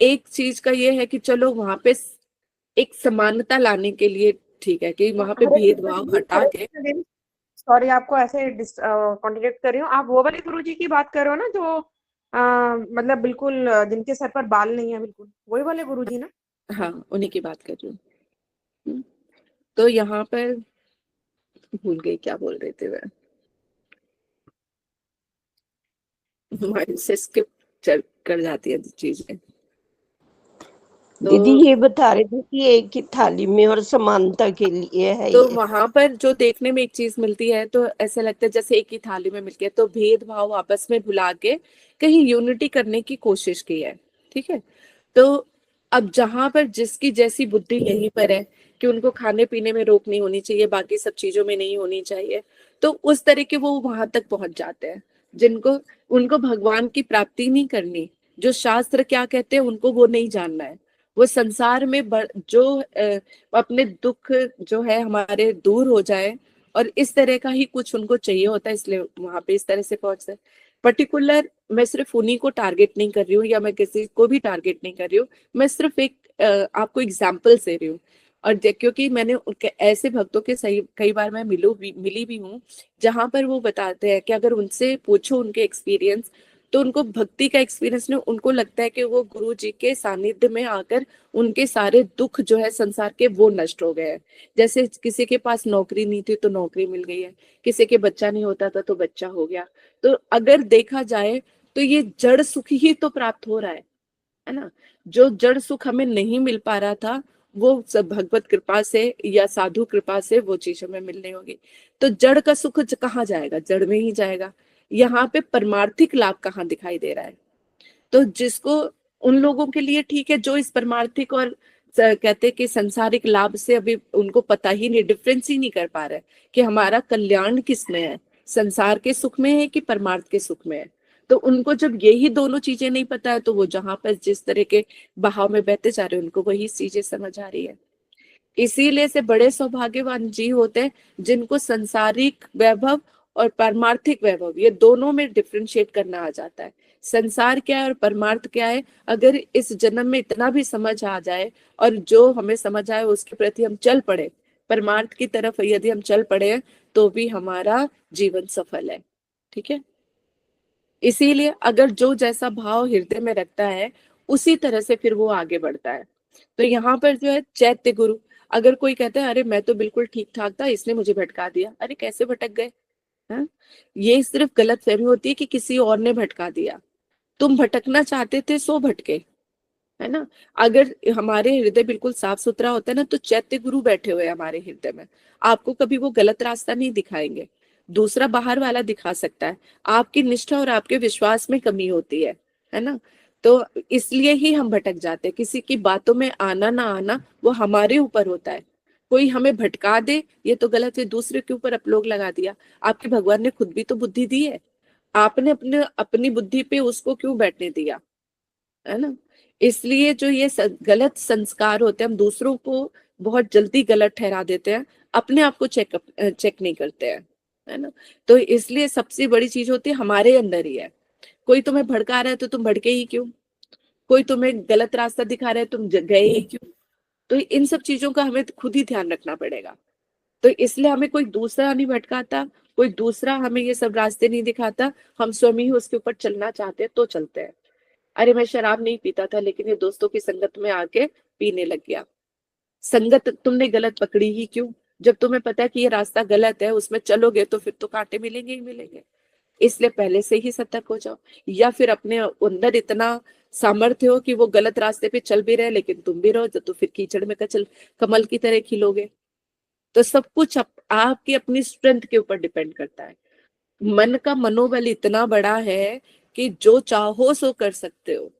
एक चीज का ये है कि चलो वहां पे एक समानता लाने के लिए ठीक है कि वहां पे हरे कृष्ण भेदभाव दीदी, हटा हरे के। कृष्ण दीदी, सॉरी आपको ऐसे कॉन्ट्रडिक्ट कर रही हूँ। आप वो वाले गुरु जी की बात कर रहे हो ना जो मतलब बिल्कुल जिनके सर पर बाल नहीं है, बिल्कुल वही वाले गुरु जी ना? हाँ, उन्हीं की बात कर रही हूँ। तो यहाँ पर भूल गई क्या बोल रहे थे मैं, माइंड से स्किप कर जाती है चीजें। दीदी तो ये बता रहे थे कि एक ही थाली में और समानता के लिए है तो ये। वहां पर जो देखने में एक चीज मिलती है तो ऐसा लगता है जैसे एक ही थाली में मिल गया, तो भेदभाव आपस में भुला के कहीं यूनिटी करने की कोशिश की है, ठीक है। तो अब जहां पर जिसकी जैसी बुद्धि यहीं पर है कि उनको खाने पीने में रोक नहीं होनी चाहिए, बाकी सब चीजों में नहीं होनी चाहिए, तो उस तरह के वो वहां तक पहुंच जाते हैं जिनको, उनको भगवान की प्राप्ति नहीं करनी, जो शास्त्र क्या कहते हैं उनको वो नहीं जानना है। वो संसार में जो अपने दुख जो है हमारे दूर हो जाए, और इस तरह का ही कुछ उनको चाहिए होता है, इसलिए वहां पे इस तरह से पहुंचते हैं। पर्टिकुलर मैं सिर्फ उन्हीं को टारगेट नहीं कर रही हूँ या मैं किसी को भी टारगेट नहीं कर रही हूँ, मैं सिर्फ एक आपको एग्जाम्पल दे रही हूँ। और क्योंकि मैंने उनके ऐसे भक्तों के सही कई बार मैं मिली भी हूँ जहां पर वो बताते हैं कि अगर उनसे पूछो उनके एक्सपीरियंस, तो उनको भक्ति का एक्सपीरियंस नहीं, उनको लगता है कि वो गुरु जी के सानिध्य में आकर उनके सारे दुख जो है संसार के वो नष्ट हो गए हैं। जैसे किसी के पास नौकरी नहीं थी तो नौकरी मिल गई है, किसी के बच्चा नहीं होता था तो बच्चा हो गया। तो अगर देखा जाए तो ये जड़ सुख ही तो प्राप्त हो रहा है ना। जो जड़ सुख हमें नहीं मिल पा रहा था वो सब भगवत कृपा से या साधु कृपा से वो चीज हमें मिलने होगी। तो जड़ का सुख कहाँ जाएगा, जड़ में ही जाएगा। यहाँ पे परमार्थिक लाभ कहाँ दिखाई दे रहा है? तो जिसको, उन लोगों के लिए ठीक है जो इस परमार्थिक और कहते हैं कि संसारिक लाभ से अभी उनको पता ही नहीं, डिफरेंस ही नहीं कर पा रहे कि हमारा कल्याण किस में है, संसार के सुख में है कि परमार्थ के सुख में है। तो उनको जब यही दोनों चीजें नहीं पता है तो वो जहां पर जिस तरह के बहाव में बहते जा रहे हैं उनको वही चीजें समझ आ रही है। इसीलिए से बड़े सौभाग्यवान जी होते हैं जिनको संसारिक वैभव और पारमार्थिक वैभव ये दोनों में डिफरेंशिएट करना आ जाता है। संसार क्या है और परमार्थ क्या है, अगर इस जन्म में इतना भी समझ आ जाए और जो हमें समझ आए उसके प्रति हम चल पड़े, परमार्थ की तरफ यदि हम चल पड़े तो भी हमारा जीवन सफल है। ठीक है, इसीलिए अगर जो जैसा भाव हृदय में रखता है उसी तरह से फिर वो आगे बढ़ता है। तो यहाँ पर जो है चैत्य गुरु, अगर कोई कहता है अरे मैं तो बिल्कुल ठीक ठाक था, इसने मुझे भटका दिया, अरे कैसे भटक गए? हाँ? ये सिर्फ गलत फहमी होती है कि किसी और ने भटका दिया, तुम भटकना चाहते थे सो भटके, है ना। अगर हमारे हृदय बिल्कुल साफ सुथरा होता है ना तो चैत्य गुरु बैठे हुए हैं हमारे हृदय में, आपको कभी वो गलत रास्ता नहीं दिखाएंगे। दूसरा बाहर वाला दिखा सकता है, आपकी निष्ठा और आपके विश्वास में कमी होती है ना। तो इसलिए ही हम भटक जाते हैं, किसी की बातों में आना ना आना वो हमारे ऊपर होता है। कोई हमें भटका दे ये तो गलत है, दूसरे के ऊपर अपलोग लगा दिया। आपके भगवान ने खुद भी तो बुद्धि दी है, आपने अपनी बुद्धि पे उसको क्यों बैठने दिया, है ना। इसलिए जो ये गलत संस्कार होते हैं, हम दूसरों को बहुत जल्दी गलत ठहरा देते हैं, अपने आप को चेक नहीं करते हैं, है ना। तो इसलिए सबसे बड़ी चीज होती है हमारे अंदर ही है। कोई तुम्हें भड़का रहा है तो तुम भड़के ही क्यों? कोई तुम्हें गलत रास्ता दिखा रहा है तुम गए ही क्यों? तो इन सब चीजों का हमें खुद ही ध्यान रखना पड़ेगा। तो इसलिए हमें कोई दूसरा नहीं भटकाता, कोई दूसरा हमें ये सब रास्ते नहीं दिखाता, हम स्वयं ही उसके ऊपर चलना चाहते हैं तो चलते हैं। अरे मैं शराब नहीं पीता था लेकिन ये दोस्तों की संगत में आके पीने लग गया। संगत तुमने गलत पकड़ी ही क्यों? जब तुम्हें पता है कि ये रास्ता गलत है, उसमें चलोगे तो फिर तो कांटे मिलेंगे ही मिलेंगे। इसलिए पहले से ही सतर्क हो जाओ, या फिर अपने अंदर इतना सामर्थ्य हो कि वो गलत रास्ते पे चल भी रहे लेकिन तुम भी रहो, तो फिर कीचड़ में कमल की तरह खिलोगे। तो सब कुछ आपकी अपनी स्ट्रेंथ के ऊपर डिपेंड करता है। मन का मनोबल इतना बड़ा है कि जो चाहो सो कर सकते हो।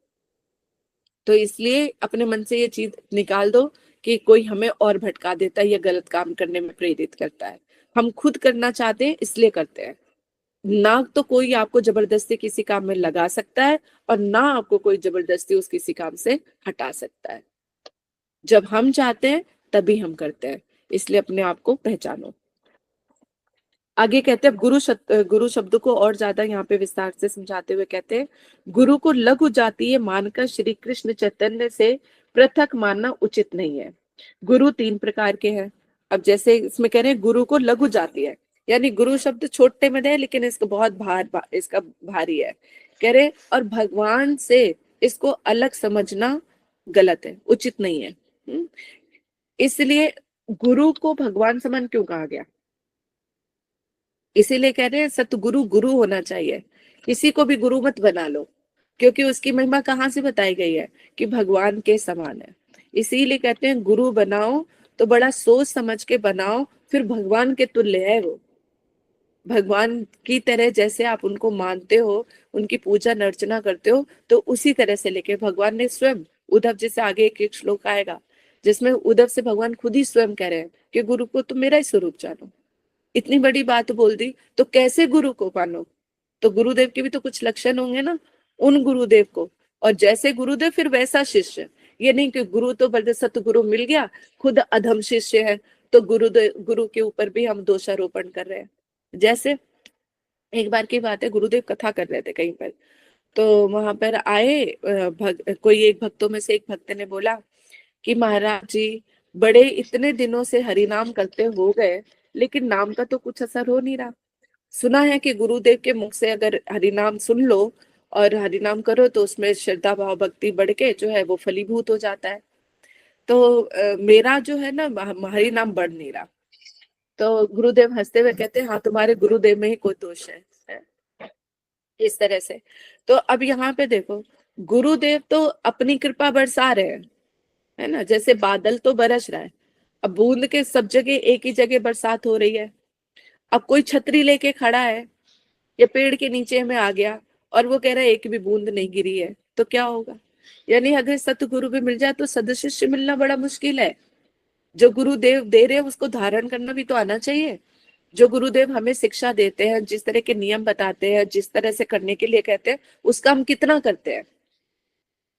तो इसलिए अपने मन से ये चीज निकाल दो कि कोई हमें और भटका देता है या गलत काम करने में प्रेरित करता है। हम खुद करना चाहते हैं इसलिए करते हैं, ना तो कोई आपको जबरदस्ती किसी काम में लगा सकता है और ना आपको कोई जबरदस्ती उस किसी काम से हटा सकता है। जब हम चाहते हैं तभी हम करते हैं, इसलिए अपने आप को पहचानो। आगे कहते हैं गुरु शब्द को और ज्यादा यहाँ पे विस्तार से समझाते हुए कहते हैं, गुरु को लघु जातीय मानकर श्री कृष्ण चैतन्य से पृथक मानना उचित नहीं है। गुरु 3 प्रकार के हैं। अब जैसे इसमें कह रहे हैं गुरु को लघु जातीय है, यानी गुरु शब्द छोटे में है लेकिन इसका बहुत इसका भारी है, कह रहे। और भगवान से इसको अलग समझना गलत है, उचित नहीं है। इसलिए गुरु को भगवान समान क्यों कहा गया? इसीलिए कह रहे हैं सतगुरु गुरु होना चाहिए, किसी को भी गुरु मत बना लो, क्योंकि उसकी महिमा कहाँ से बताई गई है कि भगवान के समान है। इसीलिए कहते हैं गुरु बनाओ तो बड़ा सोच समझ के बनाओ, फिर भगवान के तुल्य है वो। भगवान की तरह जैसे आप उनको मानते हो, उनकी पूजा अर्चना करते हो, तो उसी तरह से लेके भगवान ने स्वयं उद्धव जी से आगे एक श्लोक आएगा जिसमें उद्धव से भगवान खुद ही स्वयं कह रहे हैं कि गुरु को तुम मेरा ही स्वरूप जानो। इतनी बड़ी बात बोल दी तो कैसे गुरु को मानो? तो गुरुदेव के भी तो कुछ लक्षण होंगे ना, उन गुरुदेव को, और जैसे गुरुदेव फिर वैसा शिष्य। ये नहीं कि गुरु तो बल्कि सतगुरु मिल गया, खुद अधम शिष्य है, तो गुरु के ऊपर भी हम दोषारोपण कर रहे हैं। जैसे एक बार की बात है, गुरुदेव कथा कर रहे थे कहीं पर, तो वहां पर आए कोई एक भक्तों में से एक भक्त ने बोला कि महाराज जी बड़े इतने दिनों से हरि नाम करते हो गए लेकिन नाम का तो कुछ असर हो नहीं रहा। सुना है कि गुरुदेव के मुख से अगर हरि नाम सुन लो और हरि नाम करो तो उसमें श्रद्धा भाव भक्ति बढ़ के जो है वो फलीभूत हो जाता है। तो मेरा जो है ना हरि नाम बढ़ नहीं रहा। तो गुरुदेव हंसते हुए कहते हैं हाँ तुम्हारे गुरुदेव में ही कोई दोष है? इस तरह से। तो अब यहाँ पे देखो, गुरुदेव तो अपनी कृपा बरसा रहे हैं, है ना, जैसे बादल तो बरस रहा है। अब बूंद के सब जगह एक ही जगह बरसात हो रही है। अब कोई छतरी लेके खड़ा है या पेड़ के नीचे हमें आ गया और वो कह रहा है एक भी बूंद नहीं गिरी है, तो क्या होगा? यानी अगर सतगुरु भी मिल जाए तो सदशिष्य मिलना बड़ा मुश्किल है। जो गुरुदेव दे रहे हैं उसको धारण करना भी तो आना चाहिए। जो गुरुदेव हमें शिक्षा देते हैं, जिस तरह के नियम बताते हैं, जिस तरह से करने के लिए कहते हैं, उसका हम कितना करते हैं?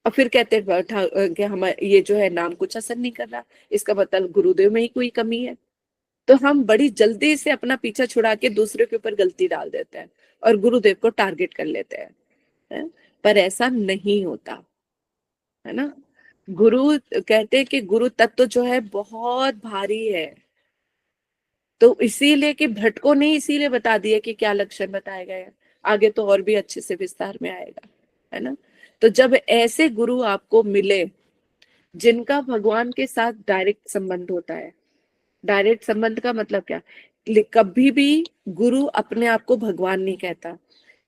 और फिर कहते हैं कि हम ये जो है नाम कुछ असर नहीं कर रहा, इसका मतलब गुरुदेव में ही कोई कमी है। तो हम बड़ी जल्दी से अपना पीछा छुड़ा के दूसरे के ऊपर गलती डाल देते हैं और गुरुदेव को टारगेट कर लेते हैं, है? पर ऐसा नहीं होता, है ना। गुरु कहते हैं कि गुरु तत्व जो है बहुत भारी है, तो इसीलिए कि भट्टको ने इसीलिए बता दिया कि क्या लक्षण बताए गए हैं। आगे तो और भी अच्छे से विस्तार में आएगा, है ना। तो जब ऐसे गुरु आपको मिले जिनका भगवान के साथ डायरेक्ट संबंध होता है, डायरेक्ट संबंध का मतलब क्या? कभी भी गुरु अपने आप को भगवान नहीं कहता।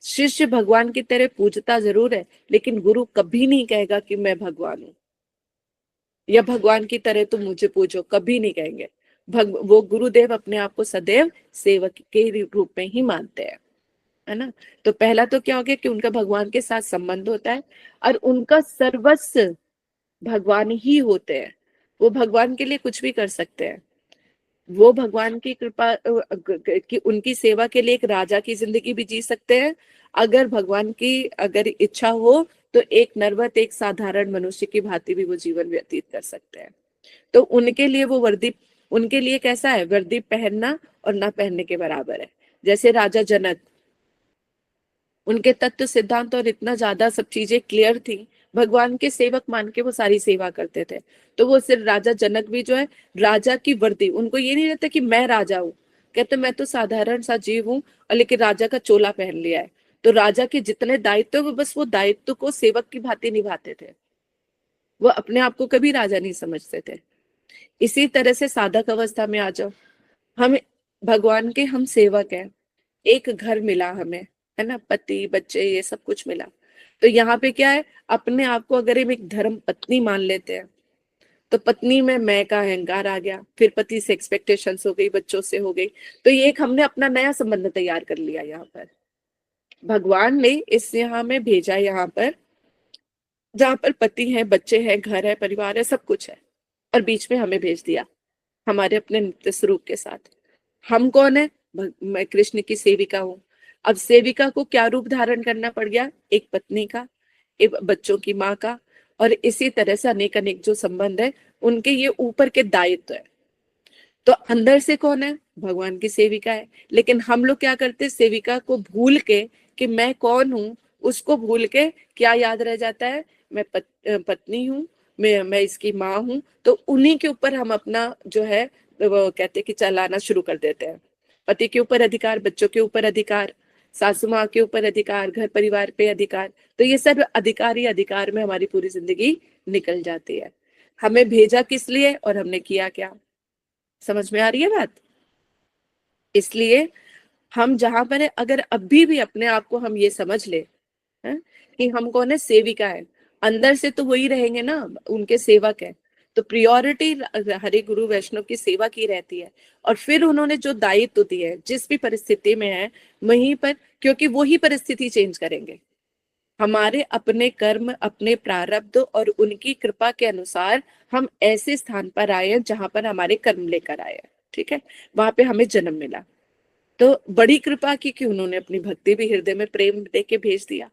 शिष्य भगवान की तरह पूजता जरूर है, लेकिन गुरु कभी नहीं कहेगा कि मैं भगवान हूं या भगवान की तरह तुम मुझे पूजो, कभी नहीं कहेंगे। वो गुरुदेव अपने आप को सदैव सेवक के रूप में ही मानते हैं, है ना। तो पहला तो क्या हो गया कि उनका भगवान के साथ संबंध होता है और उनका सर्वस्व भगवान ही होते हैं। वो भगवान के लिए कुछ भी कर सकते हैं। वो भगवान की कृपा कि उनकी सेवा के लिए एक राजा की जिंदगी भी जी सकते हैं। अगर भगवान की अगर इच्छा हो तो एक नर्वत, एक साधारण मनुष्य की भांति भी वो जीवन व्यतीत कर सकते हैं। तो उनके लिए वो वर्दी, उनके लिए कैसा है? वर्दी पहनना और ना पहनने के बराबर है। जैसे राजा जनक, उनके तत्व सिद्धांत और इतना ज्यादा सब चीजें क्लियर थी, भगवान के सेवक मान के वो सारी सेवा करते थे। तो वो सिर्फ राजा जनक भी जो है राजा की वर्दी, उनको ये नहीं रहता कि मैं राजा हूँ, कहते मैं तो साधारण सा जीव हूँ और लेकिन राजा का चोला पहन लिया है। तो राजा के जितने दायित्व वो बस वो दायित्व को सेवक की भांति निभाते थे, वो अपने आप को कभी राजा नहीं समझते थे। इसी तरह से साधक अवस्था में आ जाओ, हम भगवान के हम सेवक हैं, एक घर मिला हमें, है ना, पति बच्चे ये सब कुछ मिला। तो यहाँ पे क्या है, अपने आप को अगर हम एक धर्म पत्नी मान लेते हैं तो पत्नी में मैं का अहंकार आ गया, फिर पति से एक्सपेक्टेशंस हो गई, बच्चों से हो गई, तो ये एक हमने अपना नया संबंध तैयार कर लिया। यहाँ पर भगवान ने इस यहाँ में भेजा, यहाँ पर जहाँ पर पति है, बच्चे हैं, घर है, परिवार है, सब कुछ है, और बीच में हमें भेज दिया हमारे अपने नित्य स्वरूप के साथ। हम कौन है? मैं कृष्ण की सेविका हूँ। अब सेविका को क्या रूप धारण करना पड़ गया? एक पत्नी का, एक बच्चों की माँ का, और इसी तरह से अनेक अनेक जो संबंध है उनके ये ऊपर के दायित्व है। तो अंदर से कौन है? भगवान की सेविका है। लेकिन हम लोग क्या करते हैं? सेविका को भूल के कि मैं कौन हूँ, उसको भूल के क्या याद रह जाता है? मैं पत्नी हूँ, मैं इसकी माँ हूँ। तो उन्हीं के ऊपर हम अपना जो है वो कहते हैं कि चलाना शुरू कर देते हैं। पति के ऊपर अधिकार, बच्चों के ऊपर अधिकार, सासू माँ के ऊपर अधिकार, घर परिवार पे अधिकार। तो ये सब अधिकार ही अधिकार में हमारी पूरी जिंदगी निकल जाती है। हमें भेजा किस लिए और हमने किया क्या? समझ में आ रही है बात? इसलिए हम जहां पर है, अगर अभी भी अपने आप को हम ये समझ ले है कि हम कौन है? सेविका है। अंदर से तो वही रहेंगे ना, उनके सेवक है। तो प्रियोरिटी हरे गुरु वैष्णव की सेवा की रहती है। और फिर उन्होंने जो दायित्व दिए है, जिस भी परिस्थिति में है वहीं पर, क्योंकि वो ही परिस्थिति चेंज करेंगे। हमारे अपने कर्म, अपने प्रारब्ध और उनकी कृपा के अनुसार हम ऐसे स्थान पर आए हैं जहां पर हमारे कर्म लेकर आए हैं। ठीक है, वहां पे हमें जन्म मिला। तो बड़ी कृपा की कि उन्होंने अपनी भक्ति भी हृदय में प्रेम दे के भेज दिया,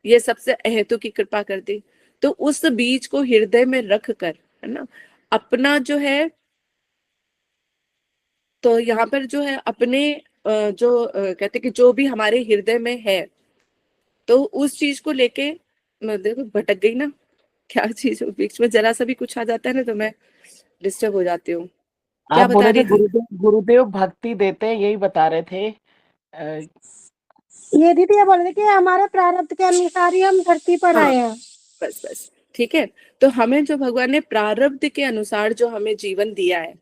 ये सबसे अहेतु की कृपा कर दी। तो उस बीज को हृदय में रख कर, है ना, अपना जो है, तो यहाँ पर जो है अपने कहते कि जो भी हमारे हृदय में है, तो उस चीज को लेके मैं देखो भटक गई ना, क्या चीज बीच में जरा सा भी कुछ आ जाता है ना तो मैं डिस्टर्ब हो जाती हूँ। क्या आप बता बोले थे रही थी? गुरुदेव भक्ति देते हैं, यही बता रहे थे। ये दीदी ये बोल रहे थे कि हमारे प्रारब्ध के अनुसार ही हम धरती पर हाँ, आए हैं। बस बस ठीक है। तो हमें जो भगवान ने प्रारब्ध के अनुसार जो हमें जीवन दिया है,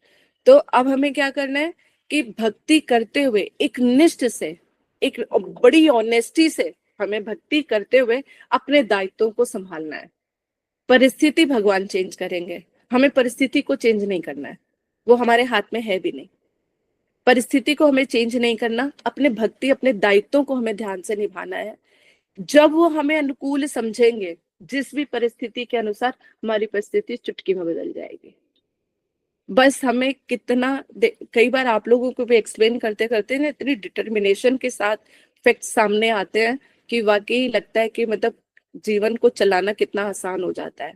तो अब हमें क्या करना है कि भक्ति करते हुए एक निष्ठ से, एक बड़ी ऑनेस्टी से हमें भक्ति करते हुए अपने दायित्वों को संभालना है। परिस्थिति भगवान चेंज करेंगे, हमें परिस्थिति को चेंज नहीं करना है, वो हमारे हाथ में है भी नहीं। परिस्थिति को हमें चेंज नहीं करना, अपने भक्ति अपने दायित्वों को हमें ध्यान से निभाना है। जब वो हमें अनुकूल समझेंगे, जिस भी परिस्थिति के अनुसार, हमारी परिस्थिति चुटकी में बदल जाएगी। बस हमें कई बार आप लोगों को भी एक्सप्लेन करते करते ना इतनी डिटर्मिनेशन के साथ फैक्ट सामने आते हैं कि वाकई लगता है कि मतलब जीवन को चलाना कितना आसान हो जाता है।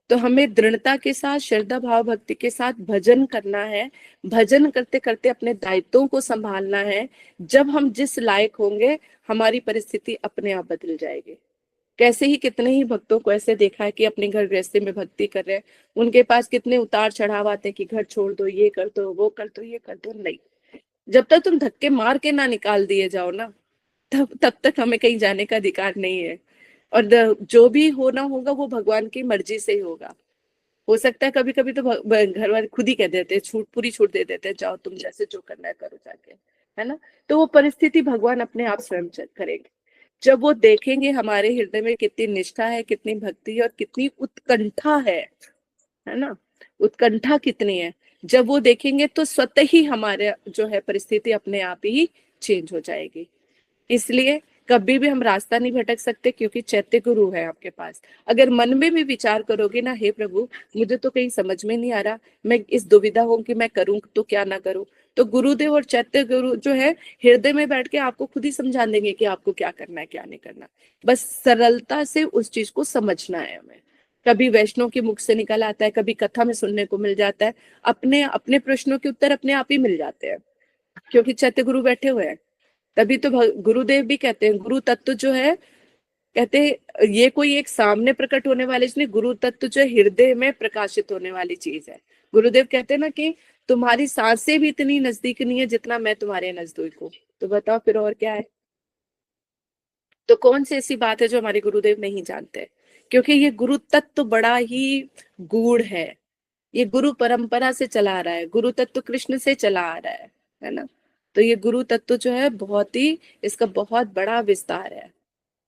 तो हमें दृढ़ता के साथ, श्रद्धा भाव भक्ति के साथ भजन करना है। भजन करते करते अपने दायित्वों को संभालना है। जब हम जिस लायक होंगे, हमारी परिस्थिति अपने आप बदल जाएगी। कैसे ही कितने ही भक्तों को ऐसे देखा है कि अपने घर गृहस्थी में भक्ति कर रहे हैं, उनके पास कितने उतार चढ़ाव आते हैं कि घर छोड़ दो, ये कर दो, वो कर दो, ये कर दो। नहीं, जब तक तुम धक्के मार के ना निकाल दिए जाओ ना, तब तक हमें कहीं जाने का अधिकार नहीं है। और जो भी होना होगा वो भगवान की मर्जी से ही होगा। हो सकता है कभी कभी तो घर वाले खुद ही कह देते हैं, पूरी छूट दे देते हैं, जाओ तुम जैसे जो करना है करो जाके, है ना। तो वो परिस्थिति भगवान अपने आप स्वयं करेंगे। जब वो देखेंगे हमारे हृदय में कितनी निष्ठा है, कितनी भक्ति है और कितनी उत्कंठा है ना, उत्कंठा कितनी है, जब वो देखेंगे तो स्वतः ही हमारे जो है परिस्थिति अपने आप ही चेंज हो जाएगी। इसलिए कभी भी हम रास्ता नहीं भटक सकते, क्योंकि चैत्य गुरु है आपके पास। अगर मन में भी विचार करोगे ना, हे प्रभु मुझे तो कहीं समझ में नहीं आ रहा, मैं इस दुविधा हूं कि मैं करूं तो क्या ना करूं, तो गुरुदेव और चैत्य गुरु जो है हृदय में बैठ के आपको खुद ही समझा देंगे कि आपको क्या करना है क्या नहीं करना। बस सरलता से उस चीज को समझना है हमें। कभी वैष्णव के मुख से निकल आता है, कभी कथा में सुनने को मिल जाता है, अपने अपने प्रश्नों के उत्तर अपने आप ही मिल जाते हैं, क्योंकि चैत्य गुरु बैठे हुए हैं। तभी तो गुरुदेव भी कहते हैं गुरु तत्व जो है, कहते हैं ये कोई एक सामने प्रकट होने वाली चीज नहीं, गुरु तत्व जो हृदय में प्रकाशित होने वाली चीज है। गुरुदेव कहते हैं ना कि तुम्हारी सांसें भी इतनी नजदीक नहीं है जितना मैं तुम्हारे नजदीक हूँ। तो बताओ फिर और क्या है। तो कौन सी ऐसी बात है जो हमारे गुरुदेव नहीं जानते, क्योंकि ये गुरु तत्व बड़ा ही गूढ़ है। ये गुरु परंपरा से चला आ रहा है, गुरु तत्व कृष्ण से चला आ रहा है ना। तो ये गुरु तत्व जो है बहुत ही, इसका बहुत बड़ा विस्तार है,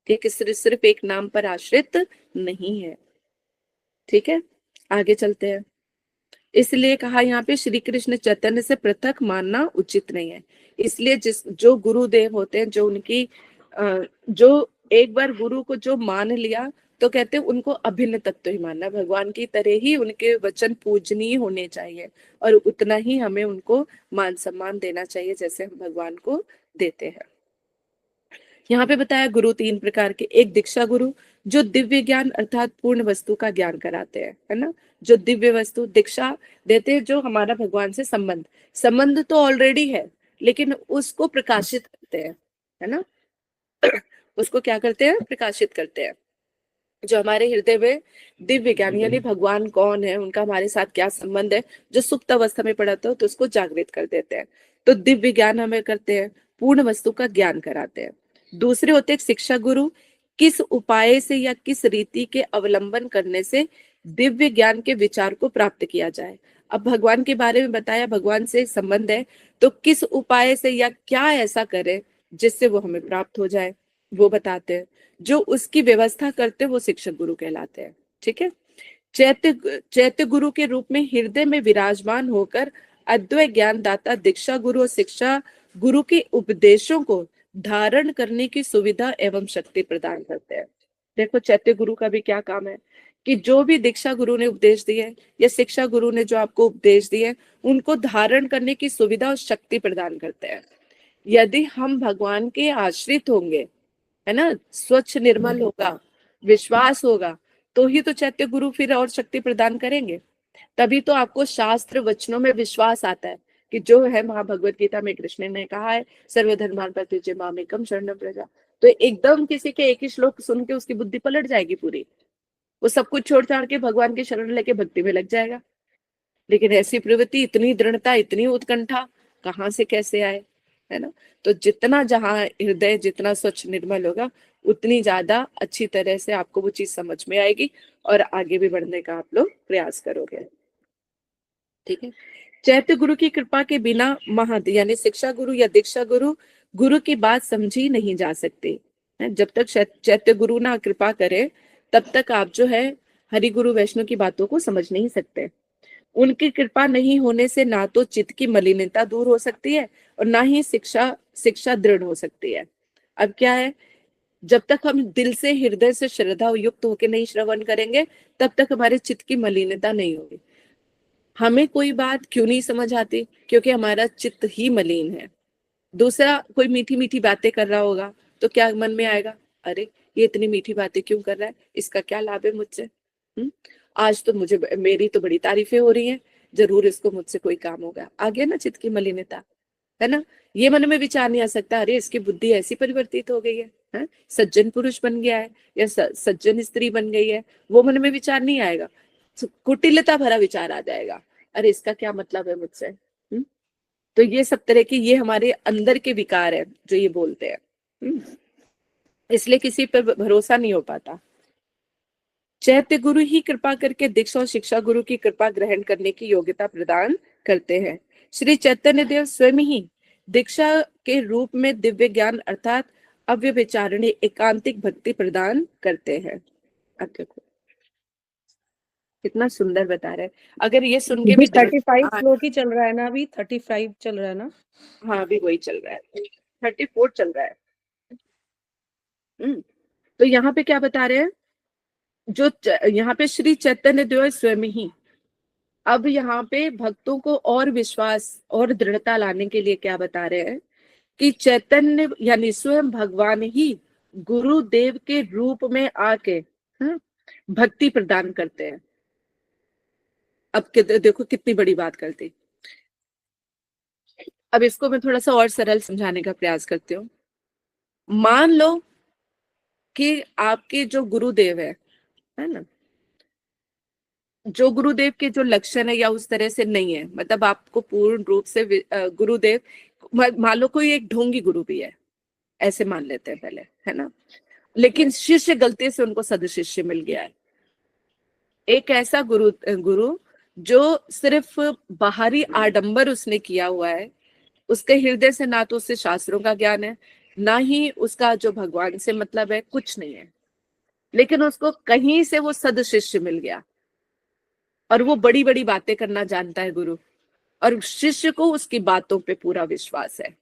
ठीक, सिर्फ एक नाम पर आश्रित नहीं है। ठीक है, आगे चलते हैं। इसलिए कहा यहाँ पे श्री कृष्ण चैतन्य से पृथक मानना उचित नहीं है। इसलिए जो गुरुदेव होते हैं, जो उनकी जो एक बार गुरु को जो मान लिया, तो कहते हैं उनको अभिन्न तत्व ही मानना, भगवान की तरह ही उनके वचन पूजनीय होने चाहिए, और उतना ही हमें उनको मान सम्मान देना चाहिए जैसे हम भगवान को देते हैं। यहाँ पे बताया गुरु 3 प्रकार के। एक दीक्षा गुरु, जो दिव्य ज्ञान अर्थात पूर्ण वस्तु का ज्ञान कराते हैं, है ना, जो दिव्य वस्तु दीक्षा देते हैं, जो हमारा भगवान से संबंध तो ऑलरेडी है, लेकिन उसको प्रकाशित करते हैं, है ना। उसको क्या करते हैं, प्रकाशित करते हैं। जो हमारे हृदय में दिव्य ज्ञान, यानी भगवान कौन है, उनका हमारे साथ क्या संबंध है, जो सुप्त अवस्था में पड़ा था, तो उसको जागृत कर देते हैं। तो दिव्य ज्ञान हमें करते हैं, पूर्ण वस्तु का ज्ञान कराते हैं। दूसरे होते हैं शिक्षा गुरु, किस उपाय से या किस रीति के अवलंबन करने से दिव्य ज्ञान के विचार को प्राप्त किया जाए। अब भगवान के बारे में बताया, भगवान से संबंध है, तो किस उपाय से या क्या ऐसा करे जिससे वो हमें प्राप्त हो जाए, वो बताते हैं। जो उसकी व्यवस्था करते हैं वो शिक्षक गुरु कहलाते हैं। ठीक है, चैत्य गुरु के रूप में हृदय में विराजमान होकर अद्वैत ज्ञान दाता दीक्षा गुरु और शिक्षा गुरु के उपदेशों को धारण करने की सुविधा एवं शक्ति प्रदान करते हैं। देखो चैत्य गुरु का भी क्या काम है कि जो भी दीक्षा गुरु ने उपदेश दिए या शिक्षा गुरु ने जो आपको उपदेश दिए, उनको धारण करने की सुविधा और शक्ति प्रदान करते हैं। यदि हम भगवान के आश्रित होंगे, है ना, स्वच्छ निर्मल होगा, विश्वास होगा, तो ही तो चैत्य गुरु फिर और शक्ति प्रदान करेंगे। तभी तो आपको शास्त्र वचनों में विश्वास आता है कि जो है महाभगवत गीता में कृष्ण ने कहा है सर्वधर्मान् परित्यज्य मामेकं शरणं व्रज। तो एकदम किसी के एक ही श्लोक सुन के उसकी बुद्धि पलट जाएगी पूरी, वो सब कुछ छोड़ छाड़ के भगवान की शरण लेके भक्ति में लग जाएगा। लेकिन ऐसी प्रवृत्ति, इतनी दृढ़ता, इतनी उत्कंठा कहाँ से कैसे आए, है ना। तो जितना जहाँ हृदय जितना स्वच्छ निर्मल होगा, उतनी ज्यादा अच्छी तरह से आपको वो चीज समझ में आएगी और आगे भी बढ़ने का आप लोग प्रयास करोगे। ठीक है, चैत्य गुरु की कृपा के बिना महंत यानी शिक्षा गुरु या दीक्षा गुरु गुरु की बात समझी नहीं जा सकती। जब तक चैत्य गुरु ना कृपा करे, तब तक आप जो है हरि गुरु वैष्णव की बातों को समझ नहीं सकते। उनकी कृपा नहीं होने से ना तो चित्त की मलिनता दूर हो सकती है और ना ही शिक्षा दृढ़ हो सकती है। अब क्या है, जब तक हम दिल से हृदय से श्रद्धा युक्त होकर नहीं श्रवण करेंगे तब तक हमारे चित्त की मलिनता नहीं होगी। हमें कोई बात क्यों नहीं समझ आती? क्योंकि हमारा चित्त ही मलिन है। दूसरा कोई मीठी मीठी बातें कर रहा होगा तो क्या मन में आएगा, अरे ये इतनी मीठी बातें क्यों कर रहा है, इसका क्या लाभ है मुझसे? आज तो मुझे मेरी तो बड़ी तारीफें हो रही हैं, जरूर इसको मुझसे कोई काम होगा। आ गया ना चित्त की मलिनता, है ना? ये मन में विचार नहीं आ सकता, अरे इसकी बुद्धि ऐसी परिवर्तित हो गई है? सज्जन पुरुष बन गया है या सज्जन स्त्री बन गई है, वो मन में विचार नहीं आएगा। कुटिलता भरा विचार आ जाएगा, अरे इसका क्या मतलब है मुझसे? तो ये सब तरह की, ये हमारे अंदर के विकार है जो ये बोलते हैं। इसलिए किसी पर भरोसा नहीं हो पाता। चैत्य गुरु ही कृपा करके दीक्षा और शिक्षा गुरु की कृपा ग्रहण करने की योग्यता प्रदान करते हैं। श्री चैतन्य देव स्वयं ही दीक्षा के रूप में दिव्य ज्ञान अर्थात अव्यभिचारिणी एकांतिक भक्ति प्रदान करते हैं। अब देखो कितना सुंदर बता रहे हैं। अगर ये सुन के भी 35 श्लोक ही चल रहा है ना, अभी 35 चल रहा है ना? हाँ अभी वही चल रहा है, 34 चल रहा है। तो यहाँ पे क्या बता रहे हैं, जो यहाँ पे श्री चैतन्य देव स्वयं ही, अब यहाँ पे भक्तों को और विश्वास और दृढ़ता लाने के लिए क्या बता रहे हैं कि चैतन्य यानी स्वयं भगवान ही गुरुदेव के रूप में आके भक्ति प्रदान करते हैं। अब देखो कितनी बड़ी बात करती। अब इसको मैं थोड़ा सा और सरल समझाने का प्रयास करती हूँ। मान लो कि आपके जो गुरुदेव है ना, जो गुरुदेव के जो लक्षण है या उस तरह से नहीं है, मतलब आपको पूर्ण रूप से गुरुदेव, मान लो कोई एक ढोंगी गुरु भी है, ऐसे मान लेते हैं पहले, है ना, लेकिन शिष्य गलती से उनको सदशिष्य मिल गया है। एक ऐसा गुरु जो सिर्फ बाहरी आडंबर उसने किया हुआ है, उसके हृदय से ना तो उससे शास्त्रों का ज्ञान है, ना ही उसका जो भगवान से मतलब है, कुछ नहीं है, लेकिन उसको कहीं से वो सदशिष्य मिल गया और वो बड़ी बड़ी बातें करना जानता है गुरु, और शिष्य को उसकी बातों पे पूरा विश्वास है।